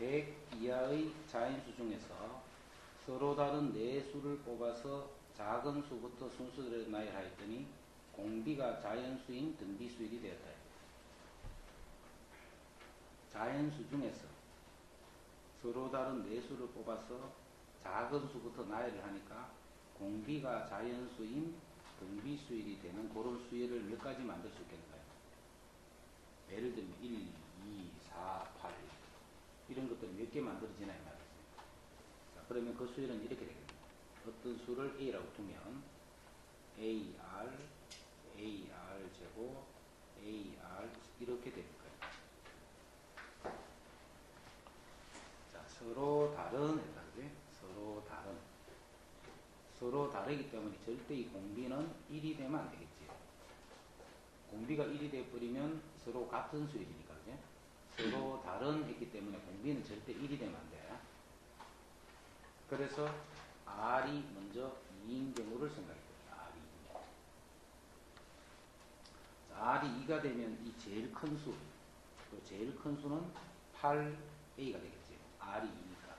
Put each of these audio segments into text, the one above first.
100 이하의 자연수 중에서 서로 다른 네 수를 뽑아서 작은 수부터 순서대로 나열하였더니 공비가 자연수인 등비수일이 되었다. 자연수 중에서 서로 다른 네 수를 뽑아서 작은 수부터 나열을 하니까 공비가 자연수인 등비수일이 되는 그런 수열을 몇 가지 만들 수 있겠는가요? 예를 들면 1, 2, 4, 8 이런 것들이 몇 개 만들어지나 이 말이죠. 자, 그러면 그 수열은 이렇게 되겠네요. 어떤 수를 A라고 두면 AR, AR 제곱, AR 이렇게 될 거예요. 자, 서로 다른 그지? 서로 다르기 때문에 절대 이 공비는 1이 되면 안 되겠지. 공비가 1이 되어버리면 서로 같은 수열이니까, 그지? 서로 다른 했기 때문에 공비는 절대 1이 되면 안 돼. 그래서 R이 먼저 2인 경우를 생각해볼게요. R이 2가 되면 이 제일 큰 수, 제일 큰 수는 8A가 되겠지. R이 2니까.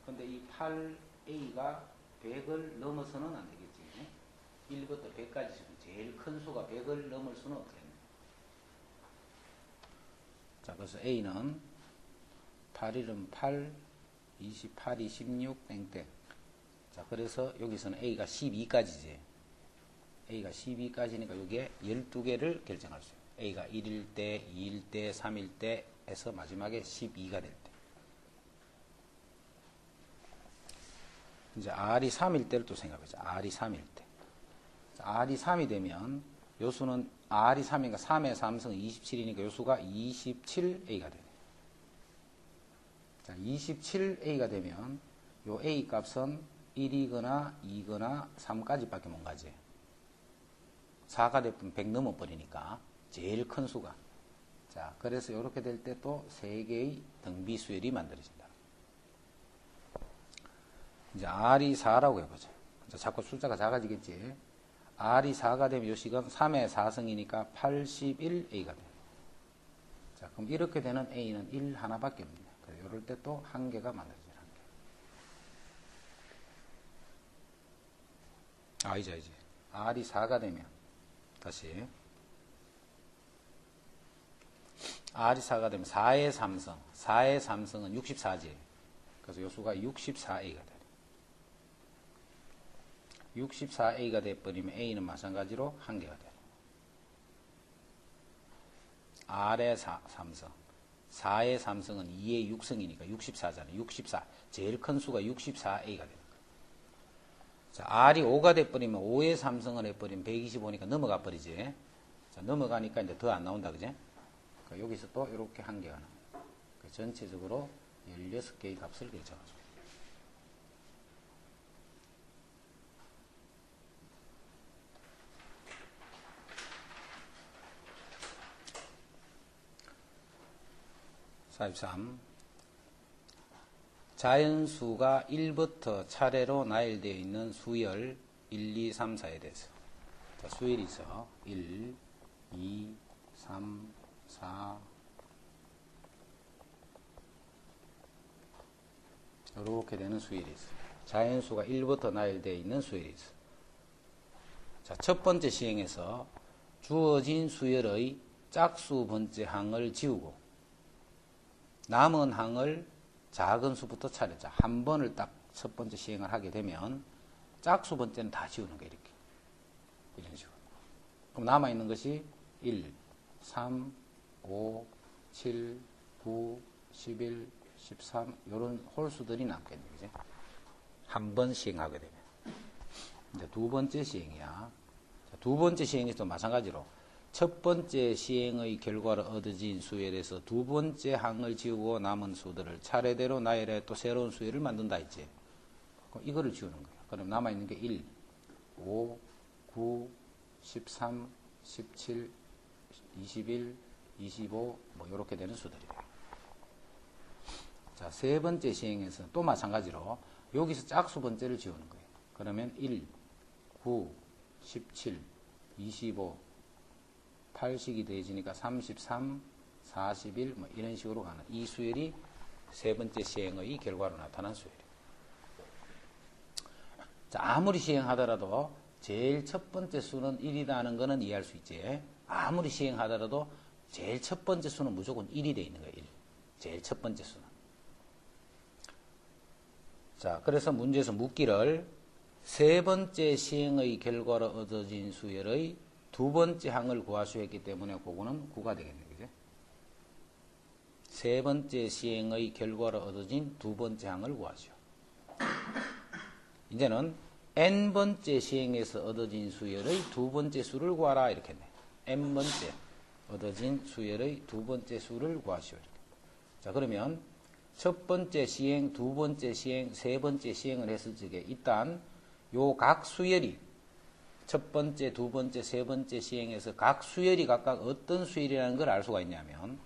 근데 이 8A가 100을 넘어서는 안 되겠지. 1부터 100까지 제일 큰 수가 100을 넘을 수는 없겠네. 자, 그래서 A는 8일은 8, 28, 26, 땡땡. 자, 그래서 여기서는 A가 12까지지. A가 12까지니까 여기에 12개를 결정할 수 있어요. A가 1일 때, 2일 때, 3일 때 해서 마지막에 12가 될 때. 이제 R이 3일 때를 또 생각해보자. R이 3일 때. 자, R이 3이 되면 요수는 R이 3이니까 3의 3승은 27이니까 요수가 27A가 되네. 자, 27A가 되면 요 A 값은 1이거나 2거나 3까지밖에 못 가지. 4가 되면 100 넘어버리니까 제일 큰 수가. 자, 그래서 이렇게 될 때 또 3개의 등비수열이 만들어진다. 이제 R이 4라고 해보자. 자꾸 숫자가 작아지겠지. R이 4가 되면 요 식은 3의 4승이니까 81A가 돼. 자, 그럼 이렇게 되는 A는 1 하나밖에 없네. 그래서 이럴 때 또 한 개가 만들어져요. 한 개. 이제. R이 4가 되면, 다시. R이 4가 되면 4의 3승. 4의 3승은 64지. 그래서 요 수가 64A가 돼. 64A가 돼버리면 A는 마찬가지로 한 개가 돼. R의 3승. 4의 3승은 2의 6승이니까 64잖아요. 64. 제일 큰 수가 64A가 되는 거예요. 자, R이 5가 돼버리면 5의 3승을 해버리면 125니까 넘어가 버리지. 자, 넘어가니까 이제 더 안 나온다, 그지? 그러니까 여기서 또 이렇게 한 개가 나와요. 그러니까 전체적으로 16개의 값을 결정하죠. 자연수가 1부터 차례로 나열되어 있는 수열 1, 2, 3, 4에 대해서. 자, 수열이 있어. 1, 2, 3, 4. 이렇게 되는 수열이 있어. 자연수가 1부터 나열되어 있는 수열이 있어. 자, 첫 번째 시행에서 주어진 수열의 짝수 번째 항을 지우고 남은 항을 작은 수부터 차례자. 한 번을 딱 첫 번째 시행을 하게 되면 짝수 번째는 다 지우는 거예요. 이렇게. 이런 식으로. 그럼 남아있는 것이 1, 3, 5, 7, 9, 11, 13 이런 홀수들이 남겠네요. 그지? 한 번 시행하게 되면. 이제 두 번째 시행이야. 자, 두 번째 시행에서도 마찬가지로 첫 번째 시행의 결과로 얻어진 수열에서 두 번째 항을 지우고 남은 수들을 차례대로 나열해 또 새로운 수열을 만든다 했지. 그럼 이거를 지우는 거예요. 그럼 남아있는 게 1, 5, 9, 13, 17, 21, 25 뭐 이렇게 되는 수들이에요. 자, 세 번째 시행에서는 또 마찬가지로 여기서 짝수 번째를 지우는 거예요. 그러면 1, 9, 17, 25 8식이 더해지니까 33, 41, 뭐 이런 식으로 가는 이 수열이 세 번째 시행의 결과로 나타난 수열이에요. 자, 아무리 시행하더라도 제일 첫 번째 수는 1이라는 거는 이해할 수 있지. 아무리 시행하더라도 제일 첫 번째 수는 무조건 1이 돼 있는 거예요. 1. 제일 첫 번째 수는. 자, 그래서 문제에서 묻기를 세 번째 시행의 결과로 얻어진 수열의 두 번째 항을 구하시오 했기 때문에 그거는 9가 되겠네. 그죠? 세 번째 시행의 결과로 얻어진 두 번째 항을 구하시오. 이제는 n번째 시행에서 얻어진 수열의 두 번째 수를 구하라 이렇게 했네. n번째 얻어진 수열의 두 번째 수를 구하시오. 이렇게. 자, 그러면 첫 번째 시행, 두 번째 시행, 세 번째 시행을 했을 적에 일단 요 각 수열이 첫 번째, 두 번째, 세 번째 시행에서 각 수열이 각각 어떤 수열이라는 걸 알 수가 있냐면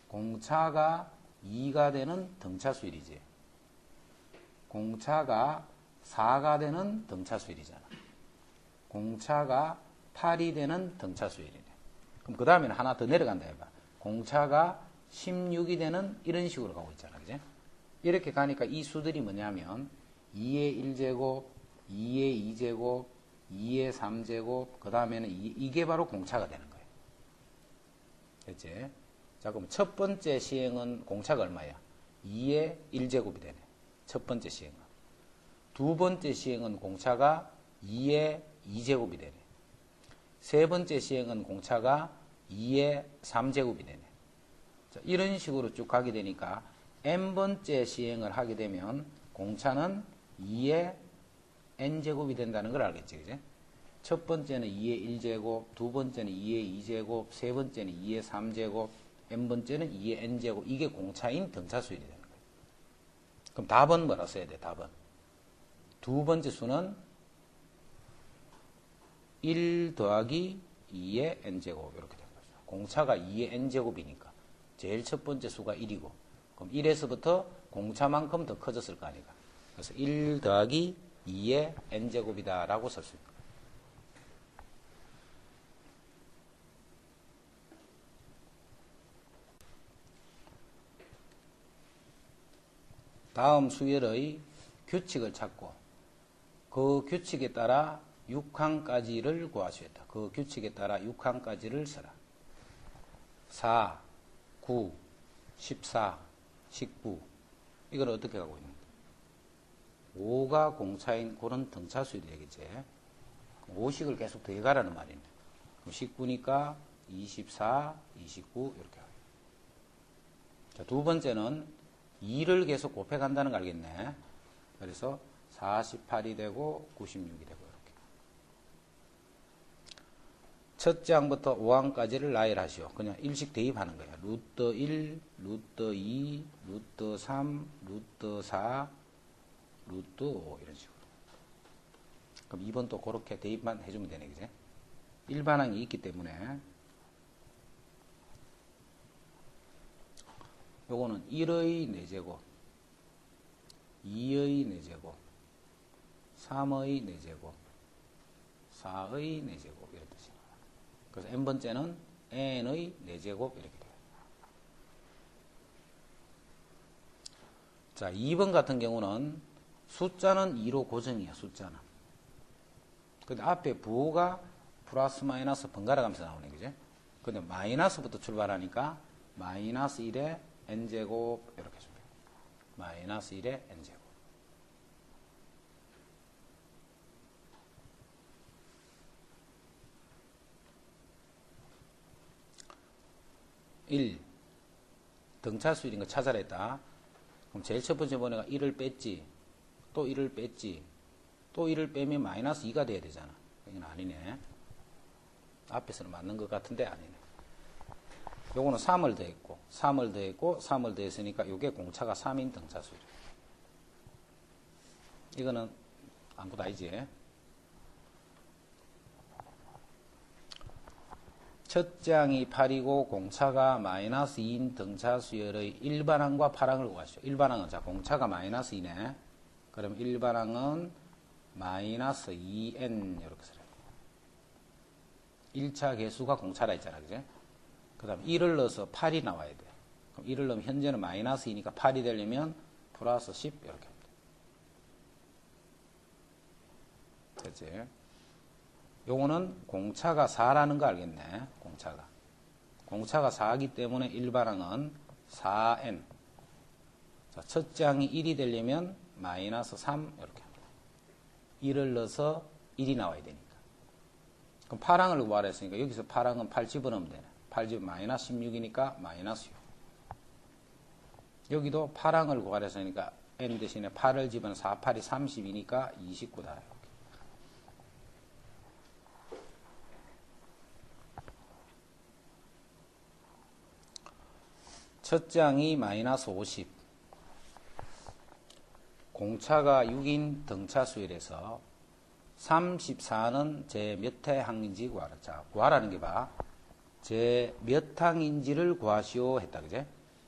공차가 2가 되는 등차 수열이지. 공차가 4가 되는 등차 수열이잖아. 공차가 8이 되는 등차 수열이네. 그럼 그 다음에는 하나 더 내려간다 해봐. 공차가 16이 되는 이런 식으로 가고 있잖아. 그지? 이렇게 가니까 이 수들이 뭐냐면 2의 1제곱, 2의 2제곱, 2의 3제곱, 그 다음에는 이게 바로 공차가 되는 거예요. 됐지? 자, 그럼 첫 번째 시행은 공차가 얼마야? 2의 1제곱이 되네. 첫 번째 시행은. 두 번째 시행은 공차가 2의 2제곱이 되네. 세 번째 시행은 공차가 2의 3제곱이 되네. 자, 이런 식으로 쭉 가게 되니까 n번째 시행을 하게 되면 공차는 2의 n제곱이 된다는 걸 알겠지, 그지? 첫 번째는 2의 1제곱, 두 번째는 2의 2제곱, 세 번째는 2의 3제곱, n번째는 2의 n제곱. 이게 공차인 등차수열이 되는 거예요. 그럼 답은 뭐라 써야 돼, 답은? 두 번째 수는 1 더하기 2의 n제곱 이렇게 된 거죠. 공차가 2의 n제곱이니까 제일 첫 번째 수가 1이고 그럼 1에서부터 공차만큼 더 커졌을 거 아니까. 그래서 1 더하기 2의 n제곱이다 라고 쓸 수 있는 거예요. 다음 수열의 규칙을 찾고 그 규칙에 따라 6항까지를 구하시겠다. 그 규칙에 따라 6항까지를 써라. 4, 9, 14, 19 이걸 어떻게 가고 있는가? 5가 공차인 그런 등차수열이 되겠지. 5식을 계속 더해가라는 말이네. 그럼 19니까 24, 29 이렇게 하고. 자, 두 번째는 2를 계속 곱해간다는 거 알겠네. 그래서 48이 되고 96이 되고 이렇게. 첫째 항부터 5항까지를 나열하시오. 그냥 일식 대입하는 거야. 루트 1, 루트 2, 루트 3, 루트 4, 루트 5 이런 식으로. 그럼 2번 또 그렇게 대입만 해주면 되네, 그지? 일반항이 있기 때문에 요거는 1의 4제곱, 2의 4제곱, 3의 4제곱, 4의 4제곱 이런 뜻이에요. 그래서 n번째는 n의 4제곱 이렇게 돼요. 자, 2번 같은 경우는 숫자는 2로 고정이야, 숫자는. 근데 앞에 부호가 플러스 마이너스 번갈아 가면서 나오네, 그죠? 근데 마이너스부터 출발하니까 마이너스 1에 n제곱 이렇게 준비해요. 마이너스 1에 n제곱. (1) 등차수열인 거 찾아라 했다. 그럼 제일 첫 번째 번호가 1을 뺐지, 또 1을 뺐지, 또 1을 빼면 마이너스 2가 돼야 되잖아. 이건 아니네. 앞에서는 맞는 것 같은데 아니네. 요거는 3을 더했고 3을 더했고 3을 더했으니까 이게 공차가 3인 등차수열. 이거는 아무것도 아니지. 첫째 항이 8이고 공차가 마이너스 2인 등차수열의 일반항과 8항을 구하시오. 일반항은 자 공차가 마이너스 2네. 그럼 일반항은 마이너스 2n 이렇게 써요. 1차 개수가 공차라 했잖아, 그죠? 그 다음 1을 넣어서 8이 나와야 돼. 그럼 1을 넣으면 현재는 마이너스 2니까 8이 되려면 플러스 10 이렇게 합니다. 됐지? 요거는 공차가 4라는 거 알겠네. 공차가 4이기 때문에 일반항은 4n. 자, 첫째 항이 1이 되려면 마이너스 3 이렇게 합니다. 1을 넣어서 1이 나와야 되니까. 그럼 8항을 구하라 했으니까 여기서 8항은 8 집어넣으면 되네. 8 집으면 마이너스 16이니까 마이너스 6. 여기도 8항을 구하라 했으니까 n 대신에 8을 집어넣으면 4, 8이 30이니까 29다. 첫째 항이 마이너스 50. 공차가 6인 등차 수열에서 34는 제 몇 회 항인지 구하라. 자, 구하라는 게 봐. 제 몇 항인지를 구하시오 했다. 그제?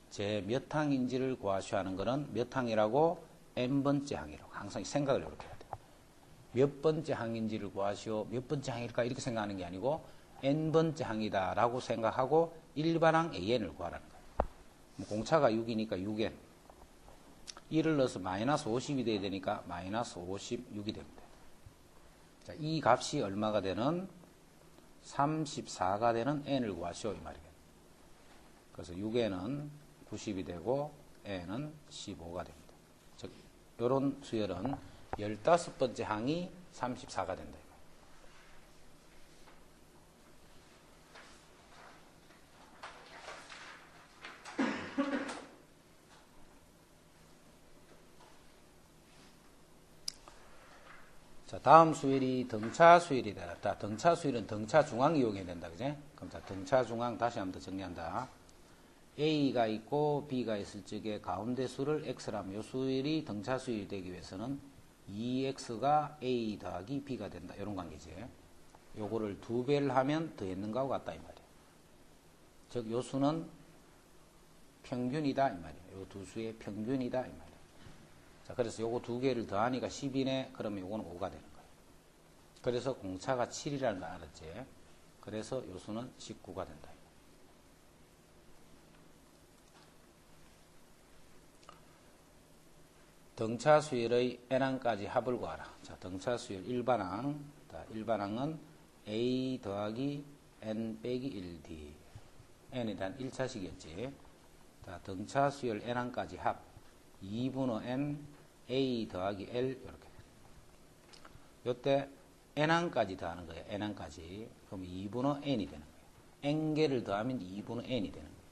제 몇 항인지를 구하시오 하는 거는 몇 항이라고? n번째 항이라고. 항상 생각을 이렇게 해야 돼. 몇 번째 항인지를 구하시오. 몇 번째 항일까? 이렇게 생각하는 게 아니고 n번째 항이다 라고 생각하고 일반항 an을 구하라는 거야. 공차가 6이니까 6n. 1을 넣어서 마이너스 50이 돼야 되니까 마이너스 56이 됩니다. 자, 이 값이 얼마가 되는? 34가 되는 n을 구하시오. 이 말이겠네. 그래서 6n은 90이 되고 n은 15가 됩니다. 즉, 요런 수열은 15번째 항이 34가 된다. 자, 다음 수열이 등차 수열이 되었다. 등차 수열은 등차 중앙 이용해야 된다. 그지? 그럼 자, 등차 중앙 다시 한번 더 정리한다. A가 있고 B가 있을 적에 가운데 수를 X라면 이 수열이 등차 수열이 되기 위해서는 2X가 A 더하기 B가 된다. 이런 관계지. 요거를 2배를 하면 더했는 거하고 같다. 이 말이야. 즉, 요 수는 평균이다. 이 말이야. 요 두 수의 평균이다. 이 말이야. 자, 그래서 요거 두 개를 더하니까 10이네. 그러면 요거는 5가 되는 거예요. 그래서 공차가 7이라는 거 알았지? 그래서 요 수는 19가 된다. 등차 수열의 n항까지 합을 구하라. 자, 등차 수열 일반항. 자, 일반항은 a 더하기 n 빼기 1d. n에 대한 1차식이었지. 자, 등차 수열 n항까지 합. 2분의 n a 더하기 l 이렇게. 요때 n항까지 더하는 거예요. n항까지. 그럼 2분의 n이 되는 거예요. n개를 더하면 2분의 n이 되는 거예요.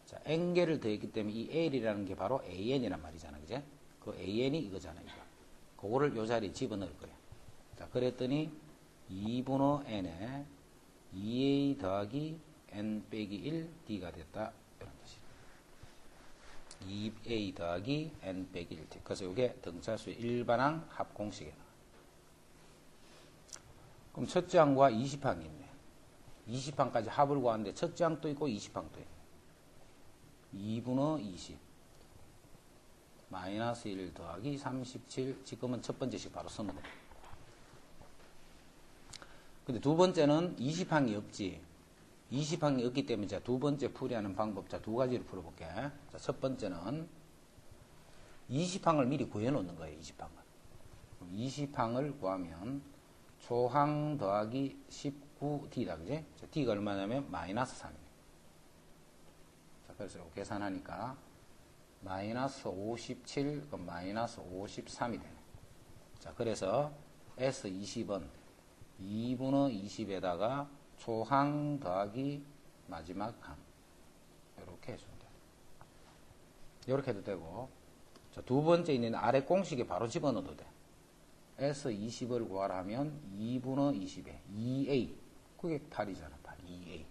자, n개를 더했기 때문에 이 l이라는 게 바로 an이란 말이잖아. 그제? 그 an이 이거잖아. 이거. 그거를 요 자리에 집어넣을 거예요. 자, 그랬더니 2분의 n에 2a 더하기 n 빼기 1d가 됐다. 이런 뜻이에요. 2a 더하기 n 빼기 1d. 그래서 이게 등차수의 일반항 합공식이에요. 그럼 첫째 항과 20항이 있네. 20항까지 합을 구하는데 첫째 항도 있고 20항도 있네. 2분의 20 마이너스 1 더하기 37. 지금은 첫 번째씩 바로 쓰면 돼. 근데 두 번째는 20항이 없지. 20항이 없기 때문에 자, 두 번째 풀이하는 방법, 자, 두 가지를 풀어볼게. 자, 첫 번째는 20항을 미리 구해놓는 거예요. 20항을. 20항을 구하면 초항 더하기 19d다. 그지? 자, d가 얼마냐면 마이너스 3이에요. 자, 그래서 계산하니까 마이너스 57, 그럼 마이너스 53이 되네. 자, 그래서 S20은 2분의 20에다가 초항 더하기 마지막 항. 이렇게 해주면 돼. 이렇게 해도 되고, 자, 두 번째 있는 아래 공식에 바로 집어넣어도 돼. S20을 구하라 하면 2분의 20에 2A. 그게 8이잖아. 8. 2A.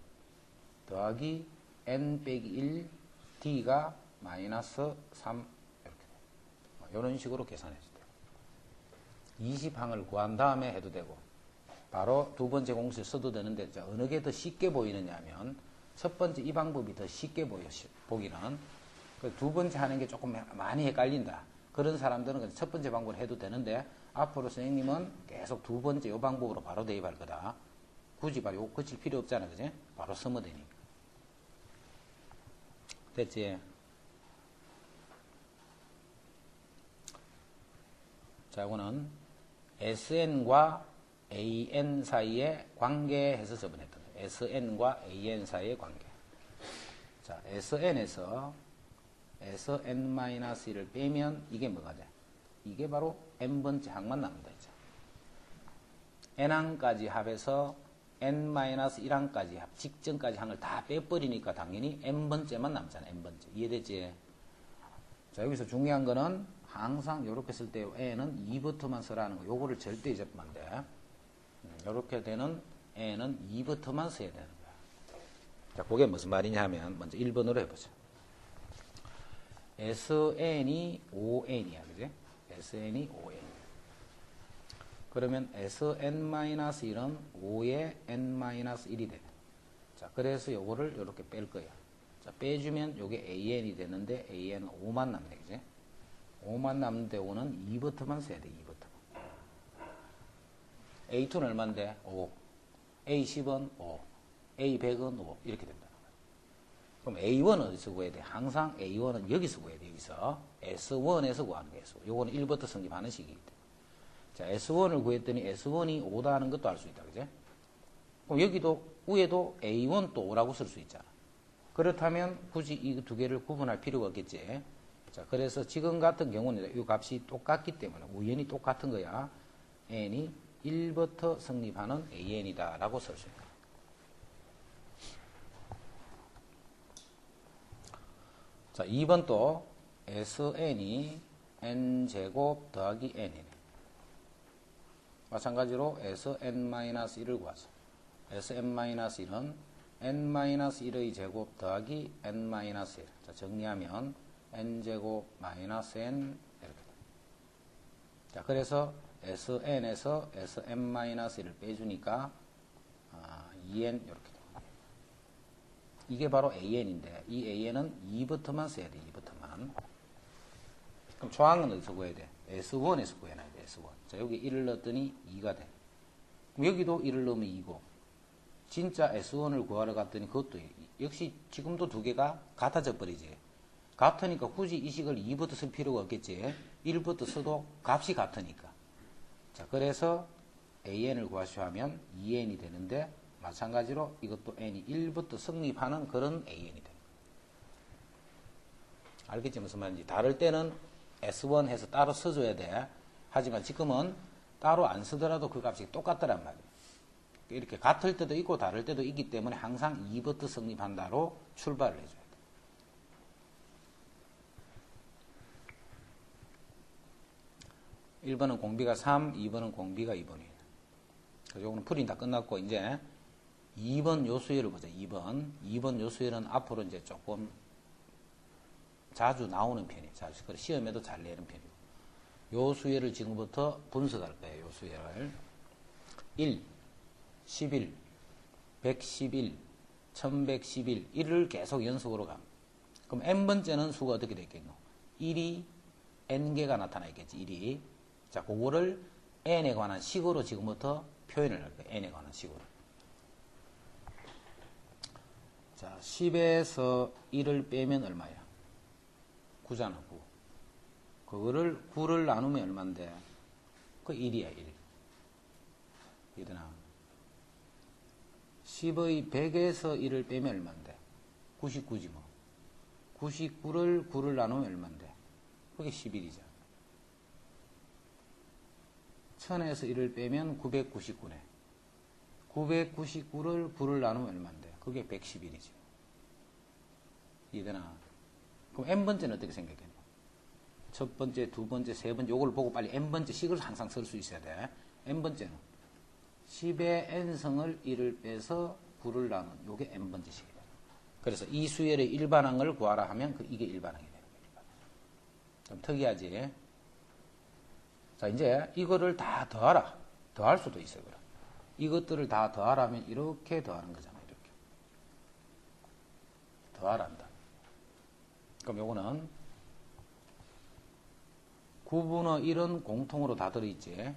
더하기 N 빼기 1 D가 마이너스 3. 이렇게 돼. 이런 식으로 계산해도 돼요. 20항을 구한 다음에 해도 되고, 바로 두 번째 공式써도 되는데, 자, 어느 게 더 쉽게 보이느냐 하면, 첫 번째 이 방법이 더 쉽게 보기는, 두 번째 하는 게 조금 많이 헷갈린다. 그런 사람들은 첫 번째 방법을 해도 되는데, 앞으로 선생님은 계속 두 번째 이 방법으로 바로 대입할 거다. 굳이 바로 요거 거칠 필요 없잖아. 그지? 바로 쓰면 되니까. 됐지? 자, 이거는 SN과 AN 사이의 관계에서 저번에 했던 거예요. SN과 AN 사이의 관계. 자, SN에서 SN-1을 빼면 이게 뭐가 돼? 이게 바로 n번째 항만 남는다. 이제. n항까지 합해서 n-1항까지 합, 직전까지 항을 다 빼버리니까 당연히 n번째만 남잖아. n번째. 이해되지? 자, 여기서 중요한 거는 항상 이렇게 쓸 때 n은 2부터만 쓰라는 거. 요거를 절대 잊으면 안 돼. 이렇게 되는 n은 2부터만 써야 되는 거야. 자, 그게 무슨 말이냐 하면 먼저 1번으로 해보자. SN이 5n이야. 그지? SN이 5n. 그러면 SN-1은 5의 n-1이 되네. 자, 그래서 요거를 이렇게 뺄 거야. 자, 빼주면 요게 AN이 되는데 AN은 5만 남네. 그지? 5만 남는데 5는 2부터만 써야 돼. 2부터. A2는 얼만데? 5. A10은 5. A100은 5. 이렇게 된다는 거야. 그럼 A1은 어디서 구해야 돼? 항상 A1은 여기서 구해야 돼. 여기서. S1에서 구하는 거야. 요거는 1부터 성립하는 식이기 때문에. 자, S1을 구했더니 S1이 5다 하는 것도 알 수 있다. 그제? 그럼 여기도, 위에도 A1 또 5라고 쓸 수 있잖아. 그렇다면 굳이 이 두 개를 구분할 필요가 없겠지. 자, 그래서 지금 같은 경우는 이 값이 똑같기 때문에 우연히 똑같은 거야. n이 1부터 성립하는 an이다 라고 쓸 수 있다. 자, 2번 또 sn이 n제곱 더하기 n이네. 마찬가지로 sn-1을 구하자. sn-1은 n-1의 제곱 더하기 n-1. 자, 정리하면 n제곱 마이너스 n 이렇게 돼. 자, 그래서 sn에서 sn-1을 빼주니까 2n 이렇게 돼. 이게 바로 an인데 이 an은 2부터만 써야 돼. 2부터만. 그럼 조항은 어디서 구해야 돼? S1에서 구해놔야 돼. S1. 자, 여기 1을 넣었더니 2가 돼. 그럼 여기도 1을 넣으면 2고 진짜 S1을 구하러 갔더니 그것도 역시 지금도 두 개가 같아져 버리지. 같으니까 굳이 이 식을 2부터 쓸 필요가 없겠지. 1부터 써도 값이 같으니까. 자, 그래서 AN을 구하시오 하면 2N이 되는데 마찬가지로 이것도 N이 1부터 성립하는 그런 AN이 되는 거예요. 알겠지? 무슨 말인지. 다를 때는 S1 해서 따로 써줘야 돼. 하지만 지금은 따로 안 쓰더라도 그 값이 똑같더란 말이에요. 이렇게 같을 때도 있고 다를 때도 있기 때문에 항상 2부터 성립한다로 출발을 해줘야 돼. 1번은 공비가 3, 2번은 공비가 2번이에요. 그래서 요거는 풀이 다 끝났고 이제 2번 요수열을 보자. 2번 요수열은 앞으로 이제 조금 자주 나오는 편이에요. 자주. 그래서 시험에도 잘 내는 편이고. 요수열을 지금부터 분석할 거예요. 요수열을 1, 11, 111, 1111, 1을 계속 연속으로 가. 그럼 n번째는 수가 어떻게 되겠노? 1이 n개가 나타나 있겠지. 1이. 자, 그거를 n에 관한 식으로 지금부터 표현을 할 거예요. n에 관한 식으로. 자, 10에서 1을 빼면 얼마야? 9잖아, 9. 그거를 9를 나누면 얼만데? 그 1이야, 1. 얘들아. 10의 100에서 1을 빼면 얼만데? 99지 뭐. 99를 9를 나누면 얼만데? 그게 11이잖아. 1000에서 1을 빼면 999네. 999를 9를 나누면 얼만데? 그게 111이지. 이해되나? 그럼 n번째는 어떻게 생각해? 첫 번째, 두 번째, 세 번째, 요걸 보고 빨리 n번째 식을 항상 쓸 수 있어야 돼. n번째는 10의 n성을 1을 빼서 9를 나눈 요게 n번째 식이다. 그래서 이 수열의 일반항을 구하라 하면 이게 일반항이 되는 거예요. 좀 특이하지? 자, 이제 이거를 다 더하라. 더할 수도 있어요. 그럼. 이것들을 다 더하라면 이렇게 더하는 거잖아요. 이렇게. 더하란다. 그럼 요거는 9분의 1은 공통으로 다 들어있지.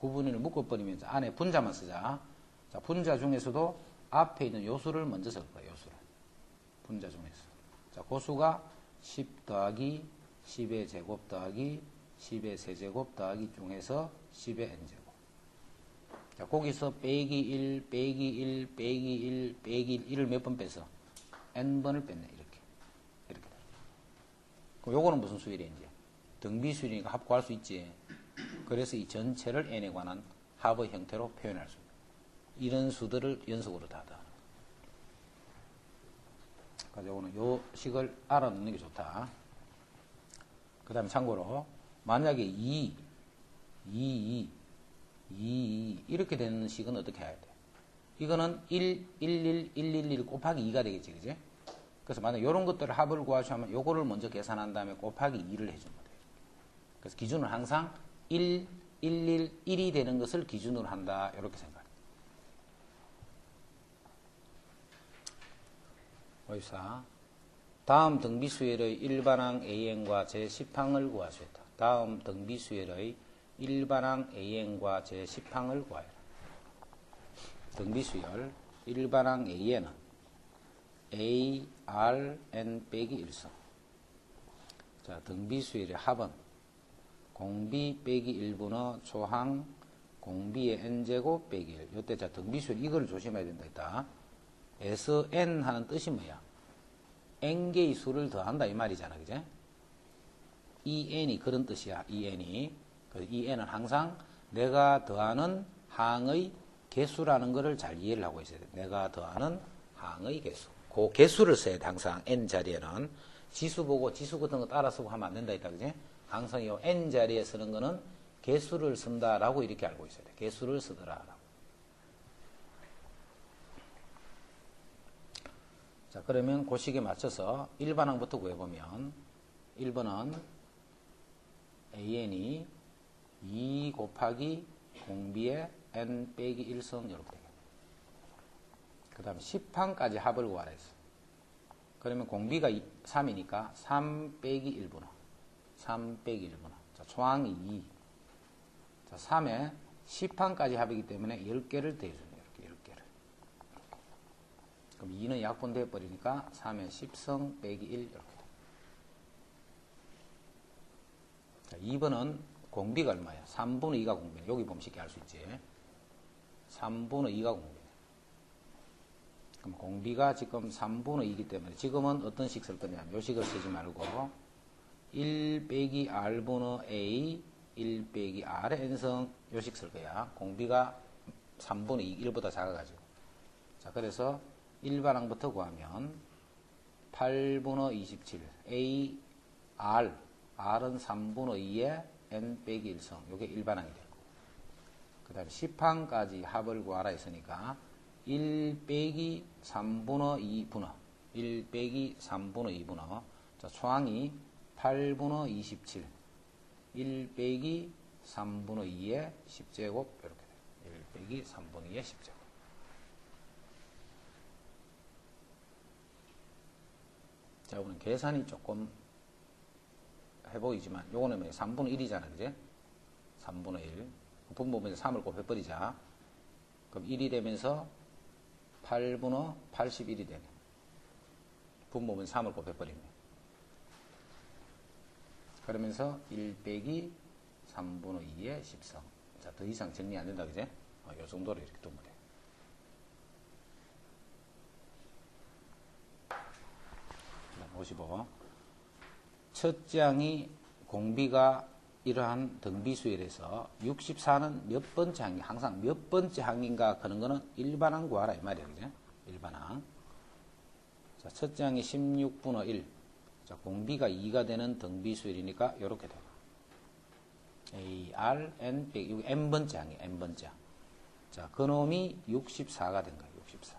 9분의 1을 묶어버리면 안에 분자만 쓰자. 자, 분자 중에서도 앞에 있는 요수를 먼저 쓸 거예요. 요수를. 분자 중에서. 자, 고수가 10 더하기 10의 제곱 더하기 10의 세제곱 더하기 중에서 10의 n제곱. 자, 거기서 빼기 1, 빼기 1, 빼기 1, 빼기 1을 몇 번 뺐어? n번을 뺐네. 이렇게. 이렇게. 그럼 요거는 무슨 수일이야, 이제? 등비수일이니까 합 구할 수 있지. 그래서 이 전체를 n에 관한 합의 형태로 표현할 수 있다. 이런 수들을 연속으로 다 하다. 그래서 요거는 요 식을 알아놓는 게 좋다. 그 다음에 참고로, 만약에 2, 이렇게 되는 식은 어떻게 해야 돼? 이거는 1, 1, 1 곱하기 2가 되겠지, 그지? 그래서 만약 이런 것들을 합을 구하시면 요거를 먼저 계산한 다음에 곱하기 2를 해주면 돼요. 그래서 기준은 항상 1, 1이 되는 것을 기준으로 한다. 이렇게 생각합니다. 보입시다. 다음 등비수열의 일반항 AN과 제10항을 구하시다. 다음 등비수열의 일반항 AN과 제10항을 구하여라. 등비수열 일반항 AN은 A, R, N 빼기 1성. 자, 등비수열의 합은 공비 빼기 1분의 초항 공비의 n제곱 빼기 1. 요때 자, 등비수열 이걸 조심해야 된다 했다. 에서 n 하는 뜻이 뭐야? n개의 수를 더한다 이 말이잖아, 그제? 이 n이 그런 뜻이야, 이 n이. 이 n은 항상 내가 더하는 항의 개수라는 것을 잘 이해를 하고 있어야 돼. 내가 더하는 항의 개수. 그 개수를 써야 돼, 항상 n 자리에는. 지수 보고 지수 같은 거 따라 쓰고 하면 안 된다 했다, 그제? 항상 이 n 자리에 쓰는 거는 개수를 쓴다라고 이렇게 알고 있어야 돼. 개수를 쓰더라라고. 자, 그러면 그 식에 맞춰서 1반항부터 구해보면 1번은 AN이 2 곱하기 공비의 n 빼기 1성 이렇게 되겠네. 그 다음에 10항까지 합을 구하라 했어. 그러면 공비가 3이니까 3 빼기 1분의 3 빼기 1분의 자, 초항이 2. 자, 3에 10항까지 합이기 때문에 10개를 더해주네. 이렇게 10개를. 그럼 2는 약분되어 버리니까 3에 10성 빼기 1 이렇게. 자, 2번은 공비가 얼마야? 3분의 2가 공비네. 여기 보면 쉽게 알 수 있지. 3분의 2가 공비네. 그럼 공비가 지금 3분의 2이기 때문에 지금은 어떤 식 쓸 거냐면 요 식을 쓰지 말고 1 빼기 r분의 a 1 빼기 r의 n성 요 식 쓸 거야. 공비가 3분의 2, 1보다 작아가지고. 자, 그래서 1반항부터 구하면 8분의 27 a r은 3분의 2에 n 빼기 1성 요게 1반항이 되고 그 다음에 10항까지 합을 구하라 했으니까 1 빼기 3분의 2분의 1 빼기 3분의 2분의 자, 초항이 8분의 27 1 빼기 3분의 2의 10제곱 이렇게 돼요. 1 빼기 3분의 2의 10제곱. 자, 오늘 계산이 조금 해보이지만 요거는 3분의 1이잖아, 그제? 3분의 1 분모분에서 3을 곱해버리자. 그럼 1이 되면서 8분의 81이 되네. 분모분 3을 곱해버리면. 그러면서 1 빼기 3분의 2의 10성. 자, 더 이상 정리 안 된다, 그제? 요 정도로 이렇게 두면 돼. 55. 첫째 항이 공비가 이러한 등비수열에서 64는 몇 번째 항이 항상 몇 번째 항인가 그런 거는 일반항 구하라 이 말이에요. 그죠? 일반항. 자, 첫째 항이 16분의 1. 자, 공비가 2가 되는 등비수열이니까 이렇게 돼요. A, R, N, 이거 N번째 항이에요. N번째 항. 자, 그놈이 64가 된 거예요. 64.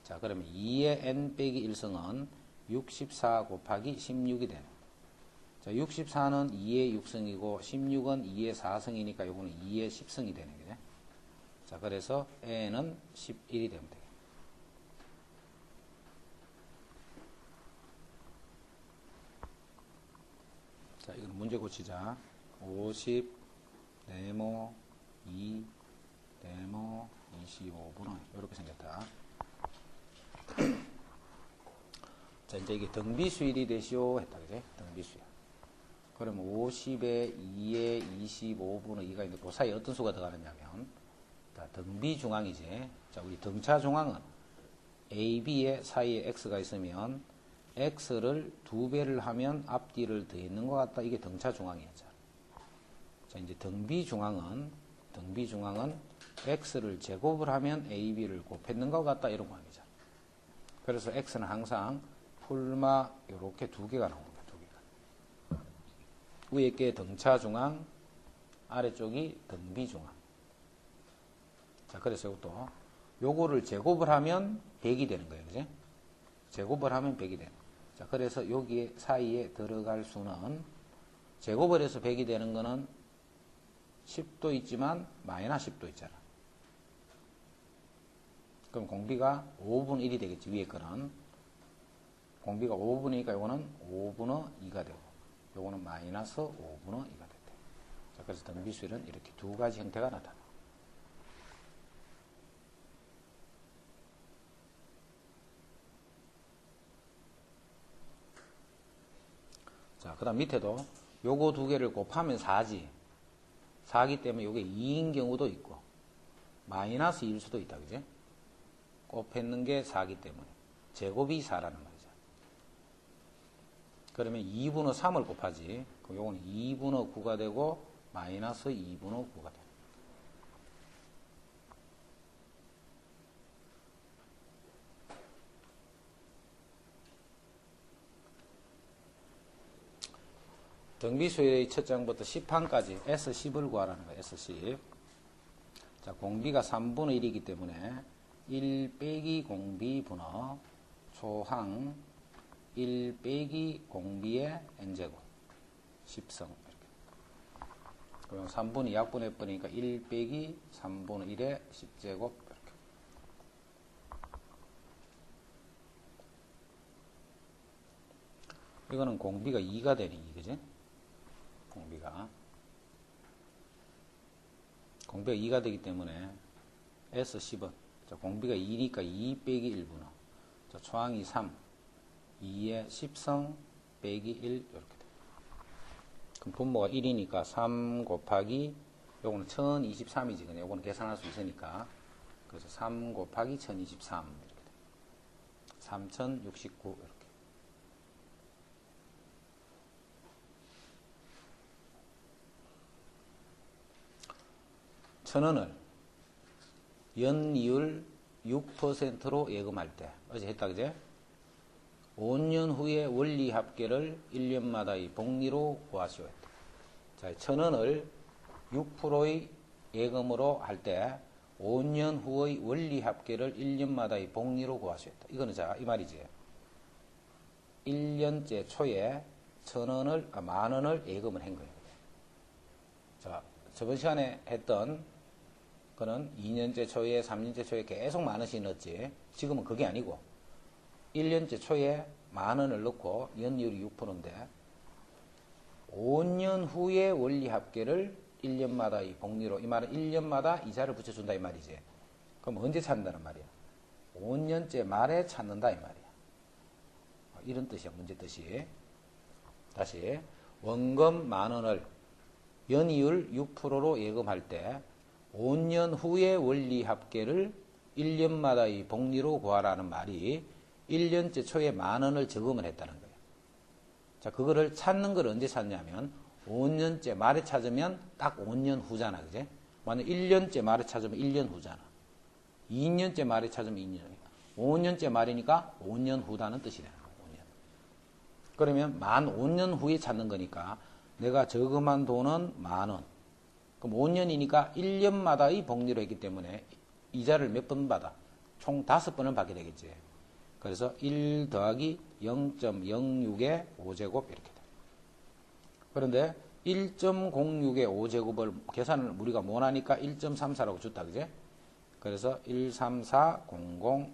자, 그러면 2의 N 빼기 1성은 64 곱하기 16이 되네. 자, 64는 2의 6성이고 16은 2의 4성이니까 요거는 2의 10성이 되는 거죠. 자, 그래서 n은 11이 되면 돼요. 자, 이건 문제 고치자. 50 네모 2 네모 25분의 이렇게 생겼다. 자, 자, 이제 이게 등비수일이 되시오 했다, 그지? 등비수일. 그러면 50에 2에 25분의 2가 있는데 그 사이에 어떤 수가 들어가느냐면, 자, 등비중앙이지. 자, 우리 등차중앙은 A, B의 사이에 X가 있으면 X를 2배를 하면 앞뒤를 더했는 것 같다. 이게 등차중앙이었죠. 자, 이제 등비중앙은 X를 제곱을 하면 A, B를 곱했는 것 같다. 이런 관계죠. 그래서 X는 항상 풀마 이렇게 2개가 나옵니다. 2개가. 위에 게 등차중앙, 아래쪽이 등비중앙. 자, 그래서 이것도 요거를 제곱을 하면 100이 되는 거예요. 그지? 제곱을 하면 100이 되는 거예요. 자, 그래서 여기 사이에 들어갈 수는 제곱을 해서 100이 되는 거는 10도 있지만 마이너스 10도 있잖아. 그럼 공비가 5분의 1이 되겠지. 위에 거는. 공비가 5분의 2니까 요거는 5분의 2가 되고 요거는 마이너스 5분의 2가 됐대. 자, 그래서 등비수일은 이렇게 두 가지 형태가 나타나. 자, 그 다음 밑에도 요거 두 개를 곱하면 4지. 4기 때문에 요게 2인 경우도 있고, 마이너스 2일 수도 있다. 그지? 곱했는 게 4기 때문에. 제곱이 4라는 말이죠. 그러면 2분의 3을 곱하지. 그럼 요거는 2분의 9가 되고, 마이너스 2분의 9가 돼. 등비수의 첫 장부터 10항까지 S10을 구하라는 거예요. S10. 자, 공비가 3분의 1이기 때문에 1 빼기 공비 분의 초항 1 빼기 공비의 n제곱 10성 이렇게. 그럼 3분의 약분해 버리니까 1 빼기 3분의 1의 10제곱 이렇게. 이거는 공비가 2가 되니, 그지? 공비가 2가 되기 때문에 S10은 자, 공비가 2니까 2 빼기 1분의 자, 초항이 3 2의 10성 빼기 1 이렇게 돼. 그럼 분모가 1이니까 3 곱하기 요거는 1023이지. 그냥 요거는 계산할 수 있으니까 그래서 3 곱하기 1023 이렇게 돼. 3069 이렇게. 천원을 연이율 6%로 예금할 때 어제 했다 그제? 5년 후에 원리 합계를 1년마다의 복리로 구하시오 했다. 자, 1000원을 6%의 예금으로 할 때 5년 후의 원리 합계를 1년마다의 복리로 구하시오 했다. 이거는 자, 이 말이지. 1년째 초에 1000원을, 10,000원을 예금을 한 거예요. 자, 저번 시간에 했던 그는 2년째 초에 3년째 초에 계속 10,000원씩 넣었지. 지금은 그게 아니고 1년째 초에 10,000원을 넣고 연이율이 6%인데 5년 후에 원리 합계를 1년마다의 복리로, 이 말은 1년마다 이자를 붙여준다 이 말이지. 그럼 언제 찾는다는 말이야? 5년째 말에 찾는다 이 말이야. 이런 뜻이야, 문제 뜻이. 다시 원금 10,000원을 연이율 6%로 예금할 때 5년 후에 원리 합계를 1년마다의 복리로 구하라는 말이 1년째 초에 10,000원을 저금을 했다는 거예요. 자, 그거를 찾는 걸 언제 찾냐면 5년째 말에 찾으면 딱 5년 후잖아. 그제? 만약 1년째 말에 찾으면 1년 후잖아. 2년째 말에 찾으면 2년. 5년째 말이니까 5년 후다는 뜻이 되는 거예요. 5년. 그러면 만 5년 후에 찾는 거니까 내가 저금한 돈은 10,000원. 그럼 5년이니까 1년마다의 복리로 했기 때문에 이자를 몇 번 받아? 총 5번을 받게 되겠지. 그래서 1 더하기 0.06의 5제곱 이렇게 돼. 그런데 1.06의 5제곱을 계산을 우리가 못하니까 1.34라고 줬다. 그제? 그래서 13400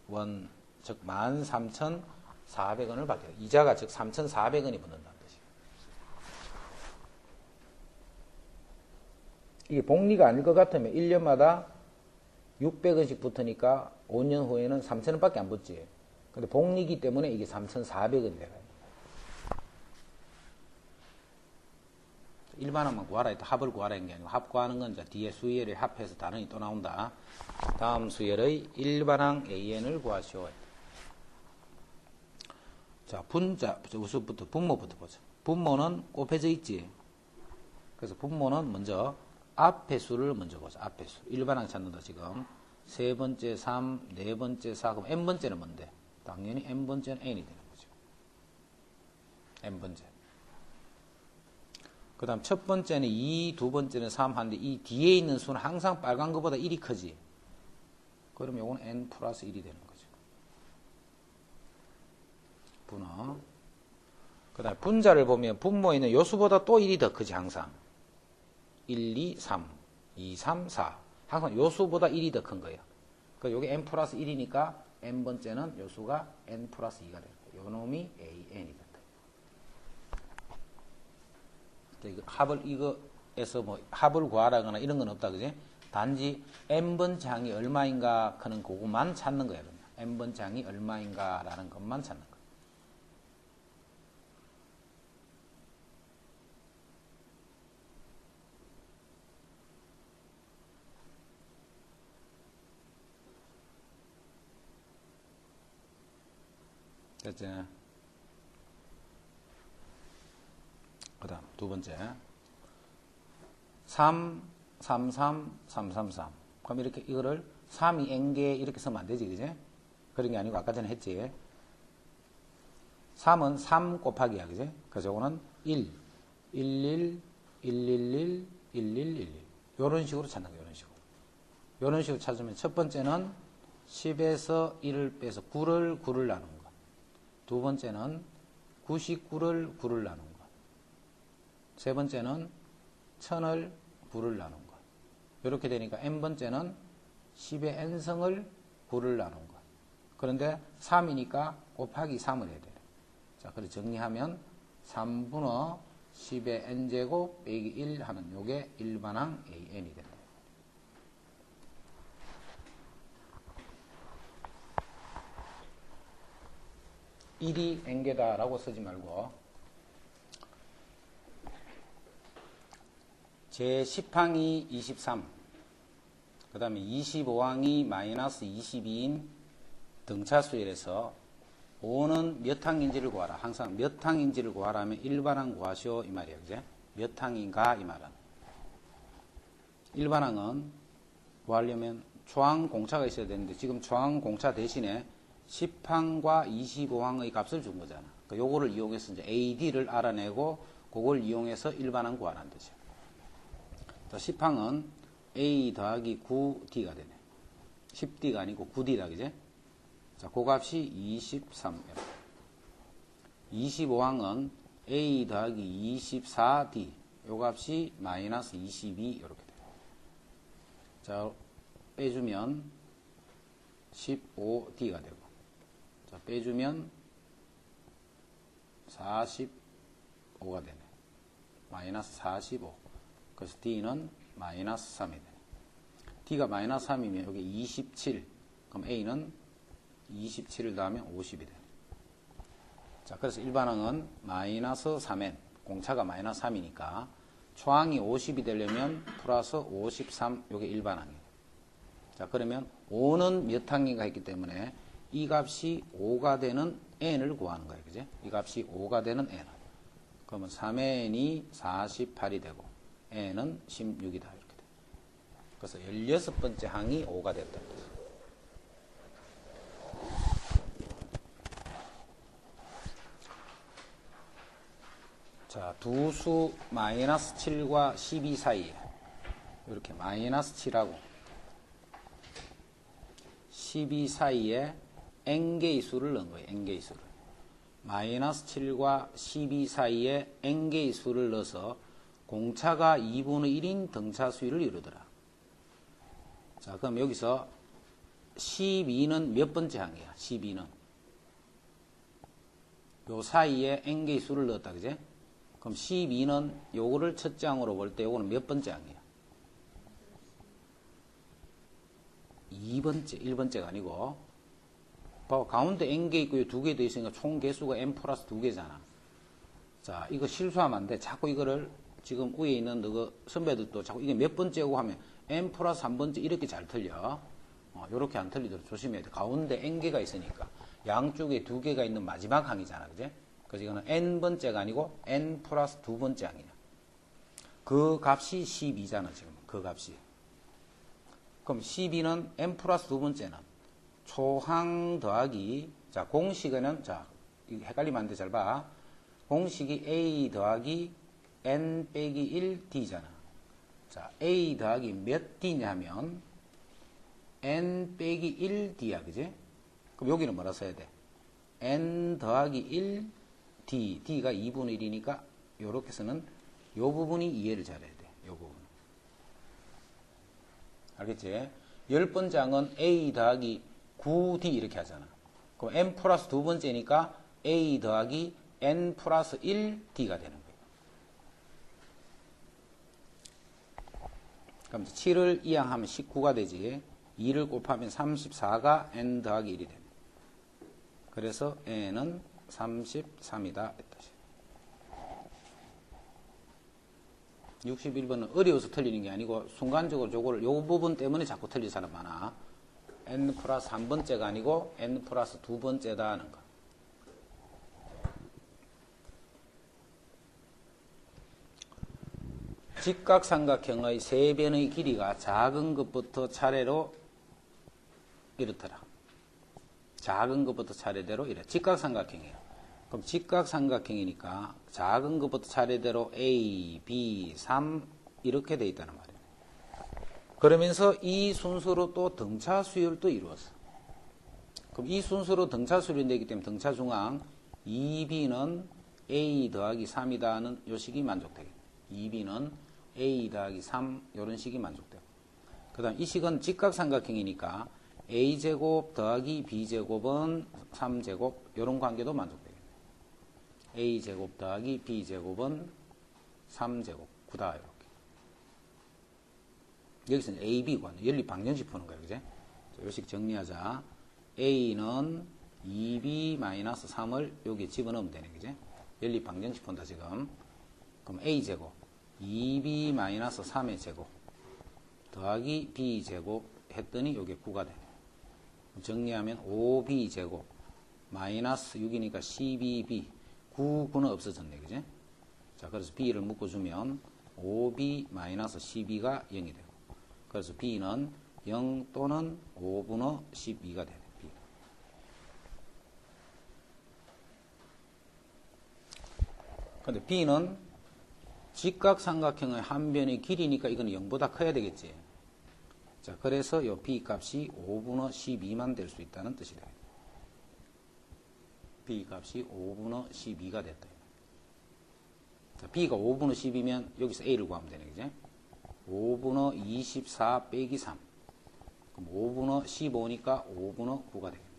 원, 즉 13,400원을 받게 돼. 이자가 즉 3,400원이 붙는다는 뜻이에요. 이게 복리가 아닐 것 같으면 1년마다 600원씩 붙으니까 5년 후에는 3,000원밖에 안 붙지. 근데 복리기 때문에 이게 3,400원 돼요. 일반항만 구하라 했다. 합을 구하라 한 게 아니고 합 구하는 건 이제 뒤에 수열을 합해서 단원이 또 나온다. 다음 수열의 일반항 AN을 구하시오. 자, 분자, 우수부터 분모부터 보자. 분모는 곱해져 있지. 그래서 분모는 먼저 앞의 수를 먼저 보자. 앞의 수. 일반항 찾는다 지금. 세 번째 3, 네 번째 4. 그럼 n번째는 뭔데? 당연히 n번째는 n이 되는 거죠. n번째. 그 다음 첫 번째는 2, 두 번째는 3 하는데 이 뒤에 있는 수는 항상 빨간 것보다 1이 크지. 그럼 요건 n 플러스 1이 되는 거죠. 분호. 그 다음에 분자를 보면 분모에 있는 요수보다 또 1이 더 크지 항상. 1, 2, 3, 2, 3, 4. 항상 요수보다 1이 더 큰 거예요. 그러니까 요게 n 플러스 1이니까 n번째는 요수가 n 플러스 2가 되는 거예요. 요 놈이 an이 된다. 이거에서 뭐 합을 구하라거나 이런 건 없다, 그지? 단지 n번째 항이 얼마인가 하는 그것만 찾는 거예요. n번째 항이 얼마인가라는 것만 찾는 거예요. 됐지? 그 다음 두 번째 3, 3, 3, 3, 3, 3. 그럼 이렇게 이거를 3이 n개 이렇게 쓰면 안 되지, 그지? 그런 게 아니고 아까 전에 했지. 3은 3 곱하기야, 그지? 그래서 이거는 1, 1, 1, 1, 1, 1, 1, 1, 1. 이런 식으로 찾는 거예요, 이런 식으로. 이런 식으로 찾으면 첫 번째는 10에서 1을 빼서 9를 나눈 거. 두 번째는 99를 9를 나눈 거. 세 번째는 1000을 9를 나눈 거. 이렇게 되니까 n번째는 10의 n승을 9를 나눈 거. 그런데 3이니까 곱하기 3을 해야 돼요. 자, 그래서 정리하면 3분의 10의 n제곱 빼기 1 하는 요게 일반항 AN이 된다. 일이 n개다라고 쓰지 말고 제10항이 23, 그 다음에 25항이 마이너스 22인 등차수열에서 5는 몇 항인지를 구하라. 항상 몇 항인지를 구하라 하면 일반항 구하시오 이 말이에요. 그제? 몇 항인가 이 말은. 일반항은 구하려면 초항 공차가 있어야 되는데 지금 초항 공차 대신에 10항과 25항의 값을 준 거잖아. 그러니까 요거를 이용해서 이제 AD를 알아내고 그걸 이용해서 일반항 구하라는 거죠. 10항은 A 더하기 9D가 되네. 10D가 아니고 9D다, 그제? 자, 그 값이 23. 25항은 A 더하기 24D. 요 값이 마이너스 22. 이렇게 돼요. 자, 빼주면 15D가 되고. 자, 빼주면 45가 되네. 마이너스 45. 그래서 D는 마이너스 3이 되네. D가 마이너스 3이면 여기 27. 그럼 A는 27을 더하면 50이 되네. 자, 그래서 일반항은 마이너스 3n. 공차가 마이너스 3이니까 초항이 50이 되려면 플러스 53. 요게 일반항이에요. 자, 그러면 5는 몇 항인가 했기 때문에 이 값이 5가 되는 n을 구하는 거예요. 그죠? 이 값이 5가 되는 n. 그러면 3n이 48이 되고 n은 16이다. 이렇게 돼. 그래서 16번째 항이 5가 됐다. 자, 두 수 마이너스 7과 12 사이에 이렇게 마이너스 7하고 12 사이에 n개의 수를 넣은 거예요. n개의 수를. 마이너스 7과 12 사이에 n개의 수를 넣어서 공차가 2분의 1인 등차 수위를 이루더라. 자, 그럼 여기서 12는 몇 번째 항이야? 12는. 요 사이에 n개의 수를 넣었다. 그제? 그럼 12는 요거를 첫째 항으로 볼 때 요거는 몇 번째 항이야? 2번째, 1번째가 아니고 봐봐. 가운데 n개 있고 두 개 더 있으니까 총 개수가 n 플러스 2개잖아. 자, 이거 실수하면 안 돼. 자꾸 이거를 지금 위에 있는 너그 선배들도 자꾸 이게 몇 번째고 하면 n 플러스 3번째 이렇게 잘 틀려. 요렇게 안 틀리도록 조심해야 돼. 가운데 n개가 있으니까. 양쪽에 두 개가 있는 마지막 항이잖아. 그지? 그래서 이거는 n번째가 아니고 n 플러스 2번째 항이냐. 그 값이 12잖아, 지금. 그 값이. 그럼 12는 n 플러스 2번째는 초항 더하기, 자, 공식에는, 자, 이거 헷갈리면 안 돼, 잘 봐. 공식이 a 더하기 n 빼기 1d잖아. 자, a 더하기 몇 d냐 하면 n 빼기 1d야, 그지? 그럼 여기는 뭐라 써야 돼? n 더하기 1d, d가 2분의 1이니까 요렇게 쓰는 요 부분이 이해를 잘해야 돼. 요 부분. 알겠지? 10번째 항은 a 더하기 9d 이렇게 하잖아. 그럼 n 플러스 두 번째니까 a 더하기 n 플러스 1d가 되는 거예요. 그럼 7을 이항하면 19가 되지. 2를 곱하면 34가 n 더하기 1이 되네. 그래서 n은 33이다. 61번은 어려워서 틀리는 게 아니고 순간적으로 요거를 요 부분 때문에 자꾸 틀릴 사람 많아. n 플러스 3번째가 아니고 n 플러스 2번째다 하는 거. 직각삼각형의 세 변의 길이가 작은 것부터 차례로 이렇더라. 작은 것부터 차례대로 이래. 직각삼각형이에요. 그럼 직각삼각형이니까 작은 것부터 차례대로 A, B, 3 이렇게 돼 있다는 말이에요. 그러면서 이 순서로 또 등차 수열도 이루었어. 그럼 이 순서로 등차 수열이 되기 때문에 등차 중앙 2B는 A 더하기 3이다 하는 요 식이 만족되겠네. 2B는 A 더하기 3 이런 식이 만족되고. 그 다음 이 식은 직각삼각형이니까 A제곱 더하기 B제곱은 3제곱 이런 관계도 만족되겠네. A제곱 더하기 B제곱은 3제곱 9다 이렇게. 여기서는 A, B 관계 연립 방정식 푸는 거예요. 그제? 요식 정리하자. A는 2B-3을 여기에 집어넣으면 되네. 그제? 연립 방정식 푼다 지금. 그럼 A제곱 2B-3의 제곱 더하기 B제곱 했더니 요게 9가 되네. 정리하면 5B제곱 마이너스 6이니까 12B 9는 없어졌네. 그제? 자, 그래서 B를 묶어주면 5B 마이너스 12가 0이 되고. 그래서 B는 0 또는 5분의 12가 되네. B. 근데 B는 직각삼각형의 한 변의 길이니까 이건 0보다 커야 되겠지. 자, 그래서 이 B 값이 5분의 12만 될 수 있다는 뜻이 되겠네. B 값이 5분의 12가 됐다. 자, B가 5분의 10이면 여기서 A를 구하면 되네. 그지? 5분의 24 빼기 3. 그럼 5분의 15니까 5분의 9가 되겠네.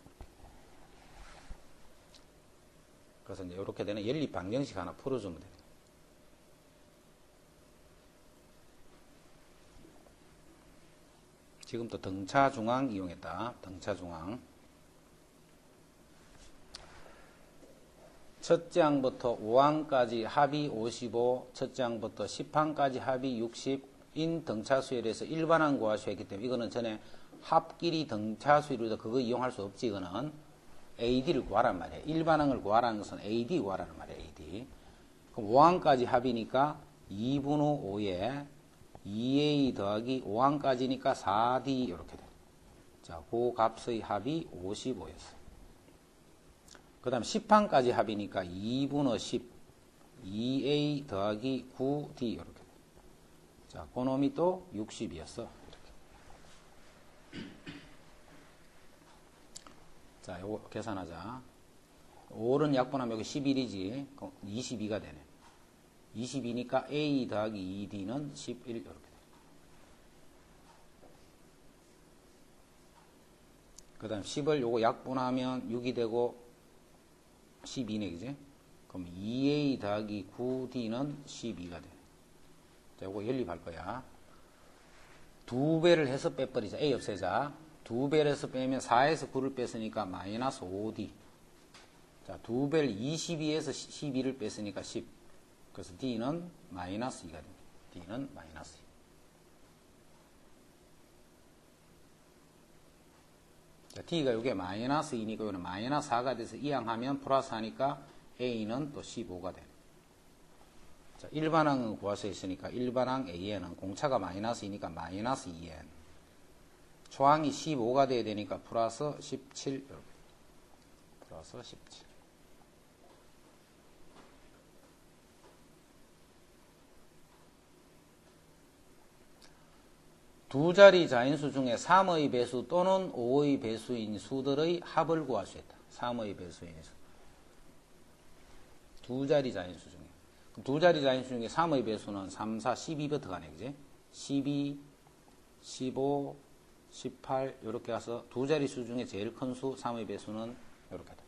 그래서 이제 이렇게 되는 연립 방정식 하나 풀어주면 되네. 지금부터 등차 중앙 이용했다. 등차 중앙. 첫째 항부터 5항까지 합이 55, 첫째 항부터 10항까지 합이 60인 등차 수열에서 일반항 구할 수 있기 때문에 이거는 전에 합끼리 등차 수열이다. 그거 이용할 수 없지. 이거는 AD를 구하란 말이야. 일반항을 구하라는 것은 AD 구하라는 말이야. AD. 그럼 5항까지 합이니까 2분의 5에 2A 더하기 5항까지니까 4D 이렇게 돼. 자, 그 값의 합이 55였어. 그 다음 10항까지 합이니까 2분의 10 2A 더하기 9D 이렇게 돼. 자, 그 놈이 또 60이었어. 이렇게. 자, 요거 계산하자. 5는 약분하면 여기 11이지. 그럼 22가 되네. 22니까 A 더하기 2D는 11 이렇게 돼. 그 다음 10을 요거 약분하면 6이 되고 12네, 그지? 그럼 2A 더하기 9D는 12가 돼. 자, 요거 연립할 거야. 2배를 해서 빼버리자. A 없애자. 2벨에서 빼면 4에서 9를 뺐으니까 마이너스 5D. 자, 2벨 22에서 12를 뺐으니까 10. 그래서 D는 마이너스 2가 됩니다. D는 마이너스 2. 자, D가 이게 마이너스 2니까 이거는 마이너스 4가 돼서 이항하면 플러스 하니까 A는 또 15가 됩니다. 자, 일반항은 구할 수 있으니까 일반항 AN은 공차가 마이너스 2니까 마이너스 2N. 초항이 15가 돼야 되니까 플러스 17 이렇게. 플러스 17. 두 자리 자인수 중에 3의 배수 또는 5의 배수인 수들의 합을 구할 수 있다. 3의 배수인 수. 두 자리 자인수 중에. 두 자리 자인수 중에 3의 배수는 3, 4, 12부터 가네, 그지? 12, 15, 18, 이렇게 가서 두 자리 수 중에 제일 큰 수, 3의 배수는 이렇게 돼.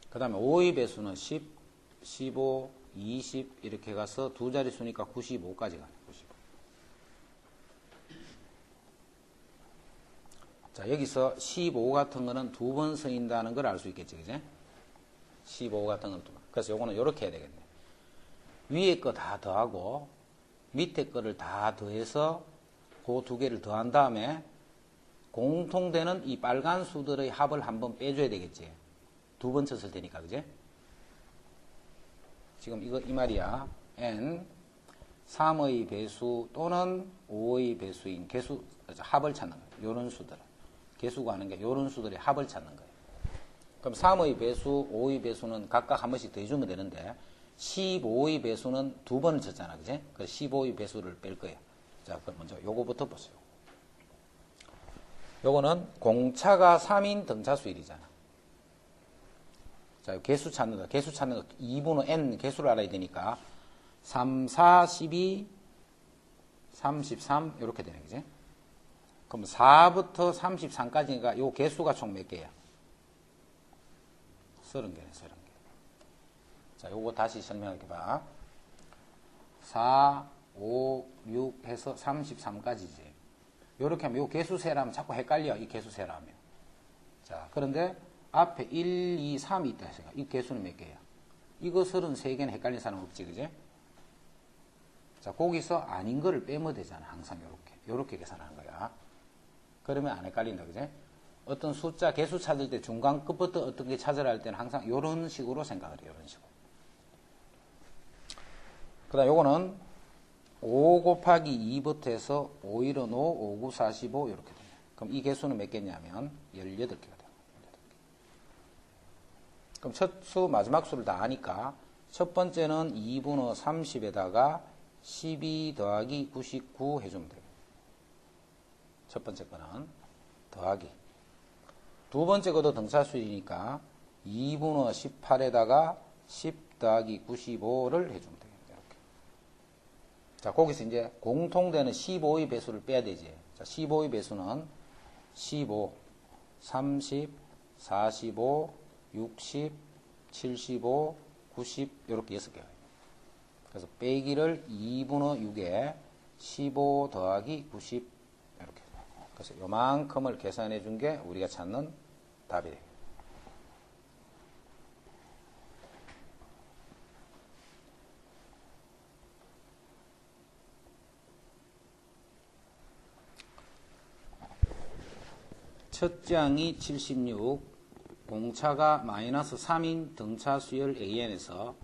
그 다음에 5의 배수는 10, 15, 20, 이렇게 가서 두 자리 수니까 95까지 가네, 95. 자, 여기서 15 같은 거는 두 번 쓰인다는 걸 알 수 있겠지, 그지? 15 같은 건 두 번. 그래서 요거는 이렇게 해야 되겠네. 위에 거 다 더하고, 밑에 거를 다 더해서, 그 두 개를 더한 다음에, 공통되는 이 빨간 수들의 합을 한번 빼줘야 되겠지. 두 번 쳤을 테니까, 그지? 지금 이 말이야. n, 3의 배수 또는 5의 배수인 개수, 합을 찾는 거야. 요런 수들. 개수 구하는 게 요런 수들의 합을 찾는 거예요. 그럼 3의 배수, 5의 배수는 각각 한 번씩 더해주면 되는데 15의 배수는 두 번을 쳤잖아, 그지? 그래서 15의 배수를 뺄 거예요. 자, 그럼 먼저 요거부터 보세요. 요거는 공차가 3인 등차수일이잖아. 자, 개수 찾는 거. 개수 찾는 거 2분의 n 개수를 알아야 되니까 3, 4, 12, 33 이렇게 되는 거지. 그럼 4부터 33까지니까 요 개수가 총 몇 개야? 30개네, 30개. 자, 요거 다시 설명해 봐. 4, 5, 6 해서 33까지지. 요렇게 하면 요 개수 세라면 자꾸 헷갈려, 이 개수 세라면. 자, 그런데 앞에 1, 2, 3이 있다 했으니까 이 개수는 몇 개야? 이거 33개는 헷갈린 사람 없지, 그지? 자, 거기서 아닌 거를 빼면 되잖아, 항상 요렇게 계산하는 거야. 그러면 안 헷갈린다, 그지? 어떤 숫자, 개수 찾을 때 중간 끝부터 어떤 게 찾으라 할 때는 항상 이런 식으로 생각을 해요. 이런 식으로. 그 다음 요거는 5 곱하기 2부터 해서 5, 1은 5, 5, 9, 45 이렇게 돼요. 그럼 이 개수는 몇 개냐면 18개가 돼요. 18개. 그럼 첫 수, 마지막 수를 다 아니까 첫 번째는 2분의 30에다가 12 더하기 99 해주면 돼요. 첫 번째 거는 더하기. 두 번째 것도 등차수이니까 2분의 18에다가 10 더하기 95를 해주면 되겠다. 이렇게. 자, 거기서 이제 공통되는 15의 배수를 빼야 되지. 자, 15의 배수는 15, 30, 45, 60, 75, 90 이렇게 6개가 있어요. 그래서 빼기를 2분의 6에 15 더하기 90 이렇게. 그래서 요만큼을 계산해 준 게 우리가 찾는 답이 돼요. 첫 장이 76, 공차가 마이너스 3인 등차 수열 AN에서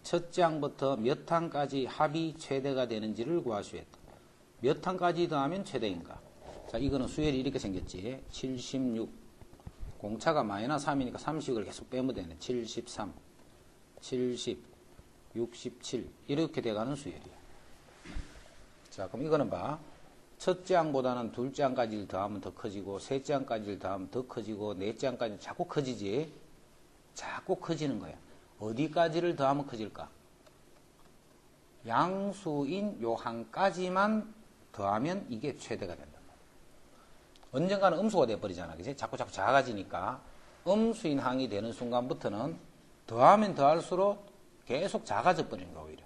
첫 장부터 몇 항까지 합이 최대가 되는지를 구하시했다. 몇 항까지 더하면 최대인가? 자, 이거는 수열이 이렇게 생겼지. 76. 공차가 마이너스 3이니까 30을 계속 빼면 되네. 73, 70, 67. 이렇게 돼가는 수열이야. 자, 그럼 이거는 봐. 첫째 항보다는 둘째 항까지를 더하면 더 커지고, 셋째 항까지를 더하면 더 커지고, 넷째 항까지 자꾸 커지지. 자꾸 커지는 거야. 어디까지를 더하면 커질까? 양수인 요 항까지만 더하면 이게 최대가 된다. 언젠가는 음수가 돼버리잖아. 그치? 자꾸 작아지니까 음수인 항이 되는 순간부터는 더하면 더할수록 계속 작아져 버리는 거야, 오히려.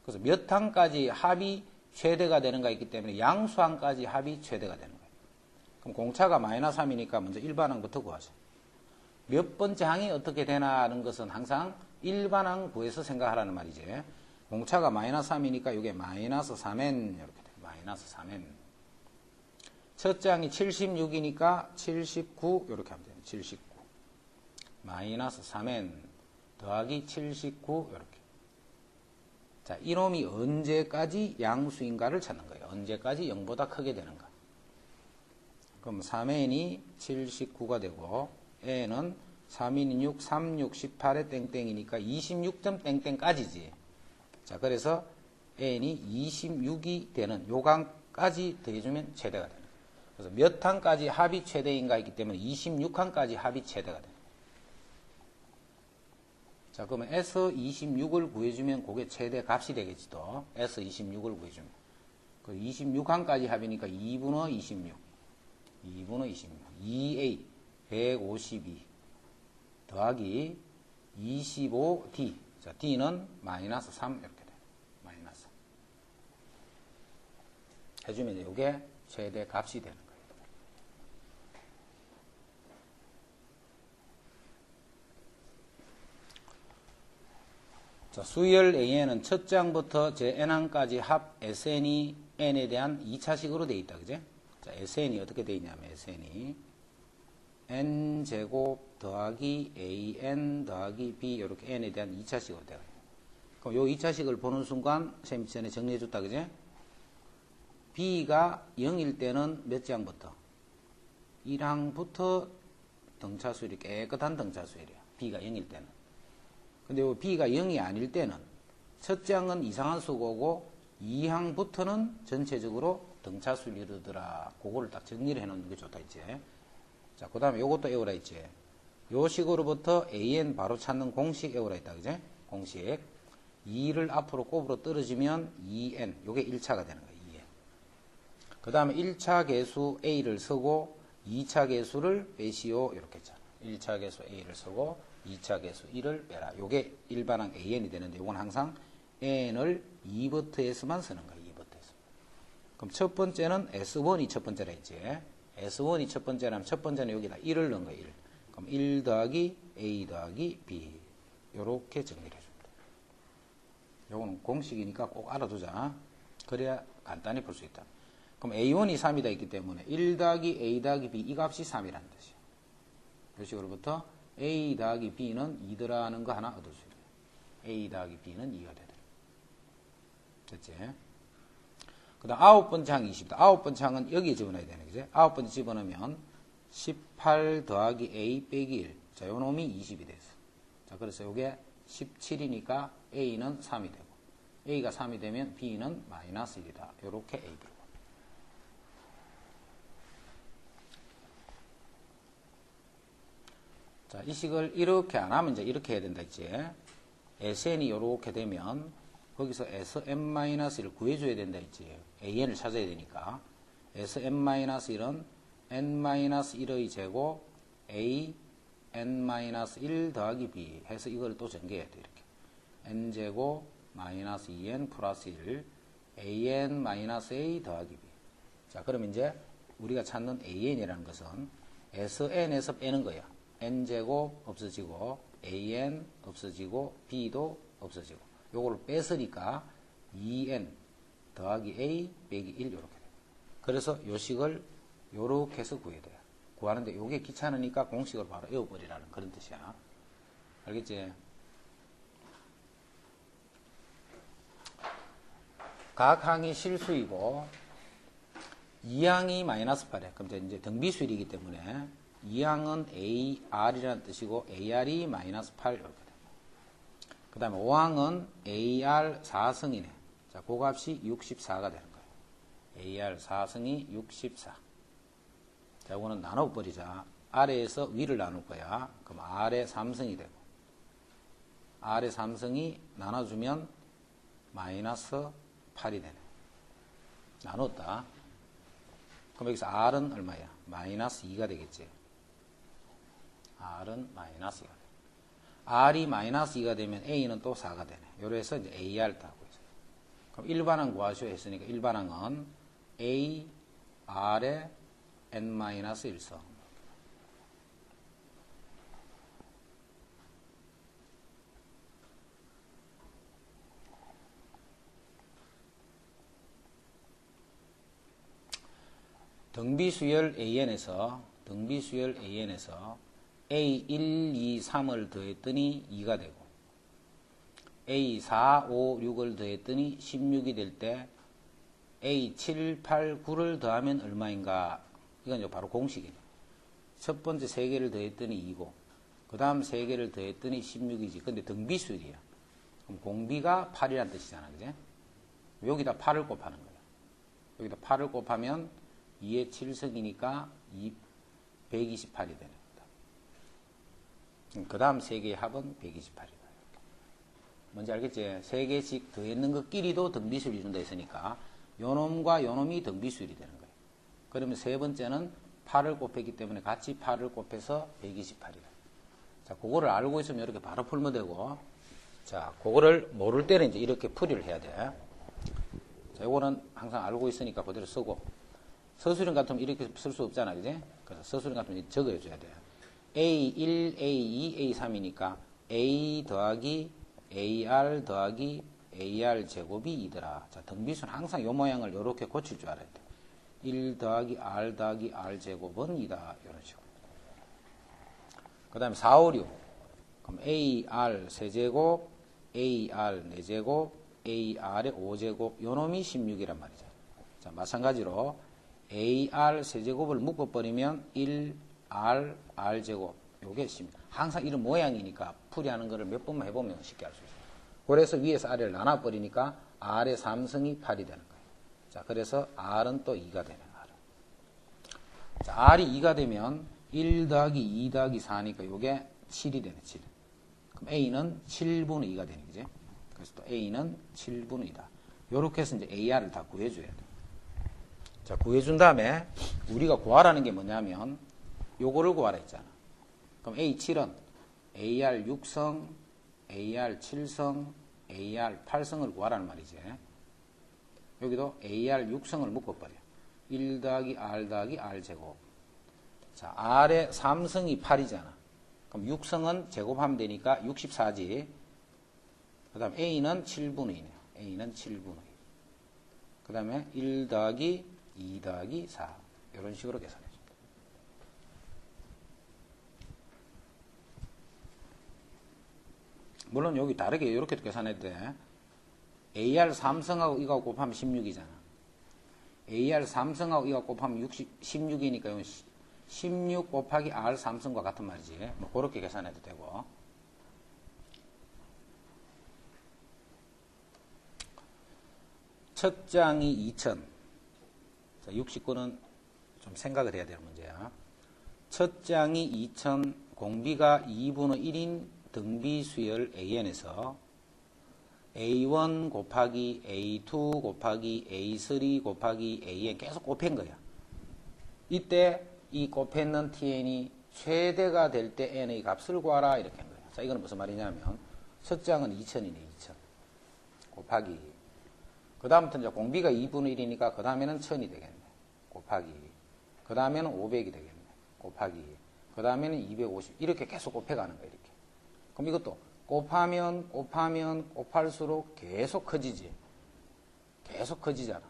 그래서 몇 항까지 합이 최대가 되는가 있기 때문에 양수항까지 합이 최대가 되는 거예요. 그럼 공차가 마이너스 3이니까 먼저 일반항부터 구하자. 몇 번째 항이 어떻게 되나는 것은 항상 일반항 구해서 생각하라는 말이지. 공차가 마이너스 3이니까 이게 마이너스 3n 이렇게 돼. 마이너스 3n. 첫째 항이 76이니까 79 이렇게 하면 돼요. 79. 마이너스 3n 더하기 79 이렇게. 자, 이놈이 언제까지 양수인가를 찾는 거예요. 언제까지 0보다 크게 되는가. 그럼 3n이 79가 되고 n은 3인 6, 3, 6, 18에 땡땡이니까 26점 땡땡까지지. 자, 그래서 n이 26이 되는 요강까지 더해주면 최대가 되는 거예요. 그래서 몇 항까지 합이 최대인가 했기 때문에 26항까지 합이 최대가 되는 거예요. 자, 그러면 S26을 구해주면 그게 최대 값이 되겠지 또. S26을 구해주면. 그 26항까지 합이니까 2분의 26. 2분의 26. 2A 152 더하기 25D. 자, D는 마이너스 3 이렇게 돼요. 마이너스. 해주면 이게 최대 값이 되는 거예요. 자, 수열 AN은 첫 장부터 제 N항까지 합 SN이 N에 대한 2차식으로 되어 있다. 그제? 자, SN이 어떻게 되어 있냐면 SN이 N제곱 더하기 AN 더하기 B 이렇게 N에 대한 2차식으로 되어 있다. 그럼 요 2차식을 보는 순간 쌤이 전에 정리해 줬다. 그제? B가 0일 때는 몇 장부터? 1항부터 등차수율이 깨끗한 등차수율이야. B가 0일 때는. 근데 B가 0이 아닐 때는 첫 장은 이상한 수가 오고 2항부터는 전체적으로 등차수율이더라. 그거를 딱 정리를 해놓는 게 좋다 있지. 자, 그 다음에 요것도 외우라 있지. 요 식으로부터 AN 바로 찾는 공식 외우라 있다. 그제? 공식. 2를 앞으로 곱으로 떨어지면 2N. 요게 1차가 되는 거야. 2N. 그 다음에 1차 계수 A를 쓰고 2차 계수를 빼시오. 이렇게 했잖아. 1차 계수 A를 쓰고 2차 계수 1을 빼라. 요게 일반항 AN이 되는데 요건 항상 N을 2버트에서만 쓰는 거야. 2버트에서. 그럼 첫 번째는 S1이 첫 번째라 했지. S1이 첫 번째라면 첫 번째는 여기다 1을 넣은 거야. 1. 그럼 1 더하기 A 더하기 B. 요렇게 정리를 해줍니다. 요거는 공식이니까 꼭 알아두자. 그래야 간단히 풀 수 있다. 그럼 A1이 3이다 있기 때문에 1 더하기 A 더하기 B 이 값이 3이라는 뜻이야. 요 식으로부터 A 더하기 B는 2더라는 거 하나 얻을 수 있어요. A 더하기 B는 2가 되더라. 됐지? 그 다음 9번째 항 20이다. 9번째 항은 여기에 집어넣어야 되네. 그지? 9번째 집어넣으면 18 더하기 A 빼기 1. 자, 요 놈이 20이 됐어. 자, 그래서 요게 17이니까 A는 3이 되고, A가 3이 되면 B는 마이너스 1이다. 요렇게 A 들어가. 자, 이 식을 이렇게 안 하면 이제 이렇게 해야 된다 했지. SN이 이렇게 되면 거기서 Sn-1을 구해줘야 된다 했지. AN을 찾아야 되니까. Sn-1은 n-1의 제곱 A n-1 더하기 B 해서 이걸 또 전개해야 돼. 이렇게. n제곱 마이너스 2n 플러스 1 an-a 더하기 B. 자, 그럼 이제 우리가 찾는 AN이라는 것은 SN에서 빼는 거야. n제곱 없어지고 an 없어지고 b도 없어지고 요거를 뺐으니까 2n 더하기 a 빼기 1 이렇게 돼요. 그래서 요 식을 요렇게 해서 구해야 돼요. 구하는데 요게 귀찮으니까 공식을 바로 외워버리라는 그런 뜻이야. 알겠지? 각 항이 실수이고 2항이 마이너스 8에 그럼 이제 등비수열이기 때문에 2항은 AR이라는 뜻이고 AR이 마이너스 8 이렇게 됩니다. 그 다음에 5항은 AR 4승이네. 자, 그 값이 64가 되는 거예요. AR 4승이 64. 자, 이거는 나눠버리자. 아래에서 위를 나눌 거야. 그럼 R의 3승이 되고 R의 3승이 나눠주면 마이너스 8이 되네. 나눴다. 그럼 여기서 R은 얼마야? 마이너스 2가 되겠지. R은 마이너스 2가 돼. R이 마이너스 2가 되면 A는 또 4가 되네. 요래서 이제 AR 다 하고 있어요. 그럼 일반항 구하시오 했으니까 일반항은 A, R의 n-1성. 등비수열 AN에서 A1, 2, 3을 더했더니 2가 되고 A, 4, 5, 6을 더했더니 16이 될 때 A, 7, 8, 9를 더하면 얼마인가? 이건 이제 바로 공식이네. 첫 번째 3개를 더했더니 2고 그 다음 3개를 더했더니 16이지. 근데 등비수열이야. 그럼 공비가 8이라는 뜻이잖아. 그지? 여기다 8을 곱하는 거야. 여기다 8을 곱하면 2의 7승이니까 128이 되는 거다. 그 다음 3개의 합은 128이다. 뭔지 알겠지? 3개씩 더했는 것끼리도 등비수를 이룬다 했으니까 요놈과 요놈이 등비수열이 되는 거예요. 그러면 세 번째는 8을 곱했기 때문에 같이 8을 곱해서 128이다. 자, 그거를 알고 있으면 이렇게 바로 풀면 되고, 자, 그거를 모를 때는 이제 이렇게 풀이를 해야 돼. 자, 요거는 항상 알고 있으니까 그대로 쓰고, 서술형 같으면 이렇게 쓸 수 없잖아, 그지? 그래서 서술형 같으면 적어줘야 돼. A1, A2, A3이니까 A 더하기 AR 더하기 AR 제곱이 2더라. 자, 등비수는 항상 요 모양을 이렇게 고칠 줄 알아야 돼. 1 더하기 R 더하기 R 제곱은 2다. 이런 식으로. 그 다음에 4, 5, 6. 그럼 AR 세제곱, AR 4제곱, AR의 5제곱. 요 놈이 16이란 말이죠. 자, 마찬가지로 AR 세제곱을 묶어버리면 1R R제곱. 요게 16. 항상 이런 모양이니까 풀이하는 거를 몇 번만 해보면 쉽게 알 수 있어요. 그래서 위에서 R을 나눠버리니까 R의 3승이 8이 되는 거예요. 자, 그래서 R은 또 2가 되는 거예요. 자, R이 2가 되면 1 더하기 2 더하기 4니까 요게 7이 되네, 7. 그럼 A는 7분의 2가 되는 거지. 그래서 또 A는 7분의 2다. 요렇게 해서 이제 AR을 다 구해줘야 돼. 자, 구해준 다음에 우리가 구하라는 게 뭐냐면 요거를 구하라 했잖아. 그럼 A7은 AR 6성, AR 7성, AR 8성을 구하라는 말이지. 여기도 AR 6성을 묶어버려. 1 더하기 R 더하기 R 제곱. 자, R의 3성이 8이잖아. 그럼 6성은 제곱하면 되니까 64지. 그 다음 A는 7분의 2네요. A는 7분의 2. 그 다음에 1 더하기 2 더하기 4. 이런 식으로 계산해 줍니다. 물론 여기 다르게 이렇게도 계산해도 돼. AR 3성하고 이거 곱하면 16이잖아. AR 3성하고 이거 곱하면 16이니까 16 곱하기 R 3성과 같은 말이지. 뭐 그렇게 계산해도 되고. 첫 장이 2000. 자, 69는 좀 생각을 해야 될 문제야. 첫 장이 2000, 공비가 2분의 1인 등비수열 AN에서 A1 곱하기 A2 곱하기 A3 곱하기 AN 계속 곱한 거야. 이때 이 곱했는 TN이 최대가 될 때 N의 값을 구하라 이렇게 한 거야. 자, 이거는 무슨 말이냐면 첫 장은 2000이네. 2000 곱하기 그 다음부터 이제 공비가 2분의 1이니까 그 다음에는 1000이 되겠네. 곱하기 그 다음에는 500이 되겠네. 곱하기 그 다음에는 250 이렇게 계속 곱해가는 거야. 이렇게. 그럼 이것도 곱하면 곱할수록 계속 커지지. 계속 커지잖아.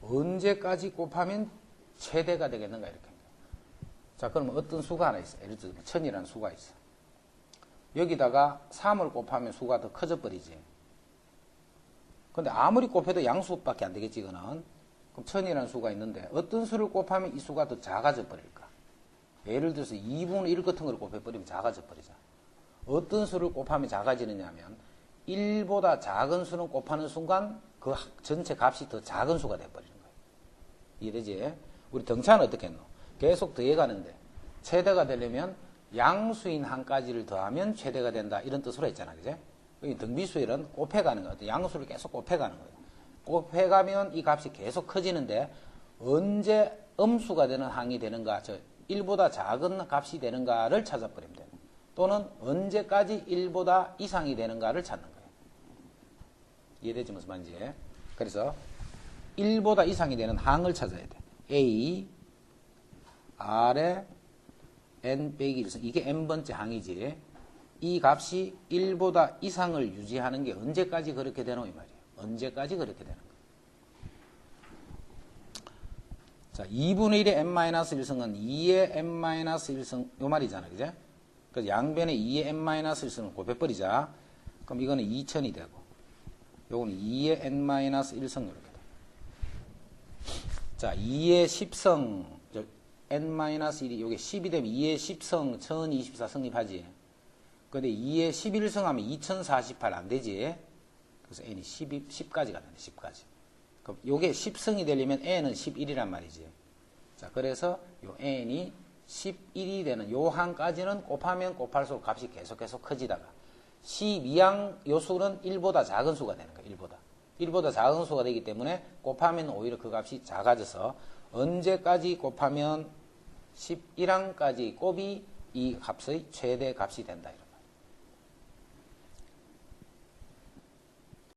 언제까지 곱하면 최대가 되겠는가 이렇게. 자, 그러면 어떤 수가 하나 있어. 예를 들면 1000이라는 수가 있어. 여기다가 3을 곱하면 수가 더 커져 버리지. 근데 아무리 곱해도 양수밖에 안 되겠지 이거는. 그럼 1000이라는 수가 있는데 어떤 수를 곱하면 이 수가 더 작아져 버릴까? 예를 들어서 2분의 1 같은 걸 곱해버리면 작아져 버리잖아. 어떤 수를 곱하면 작아지느냐 하면 1보다 작은 수는 곱하는 순간 그 전체 값이 더 작은 수가 돼버리는 거예요. 이해되지? 우리 등차는 어떻게 했노? 계속 더해가는데 최대가 되려면 양수인 한 가지를 더하면 최대가 된다. 이런 뜻으로 했잖아. 그제? 등비수열은 곱해가는 거예요. 양수를 계속 곱해가는 거예요. 곱해가면 이 값이 계속 커지는데 언제 음수가 되는 항이 되는가, 1보다 작은 값이 되는가를 찾아버리면 돼요. 또는 언제까지 1보다 이상이 되는가를 찾는 거예요. 이해되지 무슨 말인지? 그래서 1보다 이상이 되는 항을 찾아야 돼. A, R의 n 빼기 1승. 이게 n번째 항이지. 이 값이 1보다 이상을 유지하는 게 언제까지 그렇게 되노? 이 말이에요. 언제까지 그렇게 되는 거예요. 자, 2분의 1의 n-1승은 2의 n-1승, 요 말이잖아. 그죠? 그래서 양변에 2의 n-1승을 곱해버리자. 그럼 이거는 2000이 되고, 요거는 2의 n-1승 이렇게 돼. 자, 2의 10승, n-1이, 요게 10이 되면 2의 10승 1024 성립하지. 근데 2의 11승 하면 2048 안 되지. 그래서 n이 10까지 가는데, 10까지. 그럼 요게 10승이 되려면 n은 11이란 말이지. 자, 그래서 요 n이 11이 되는 요 항까지는 곱하면 곱할수록 값이 계속 커지다가 12항 요 수는 1보다 작은 수가 되는 거야. 1보다 작은 수가 되기 때문에 곱하면 오히려 그 값이 작아져서 언제까지 곱하면 11항까지 곱이 이 값의 최대 값이 된다.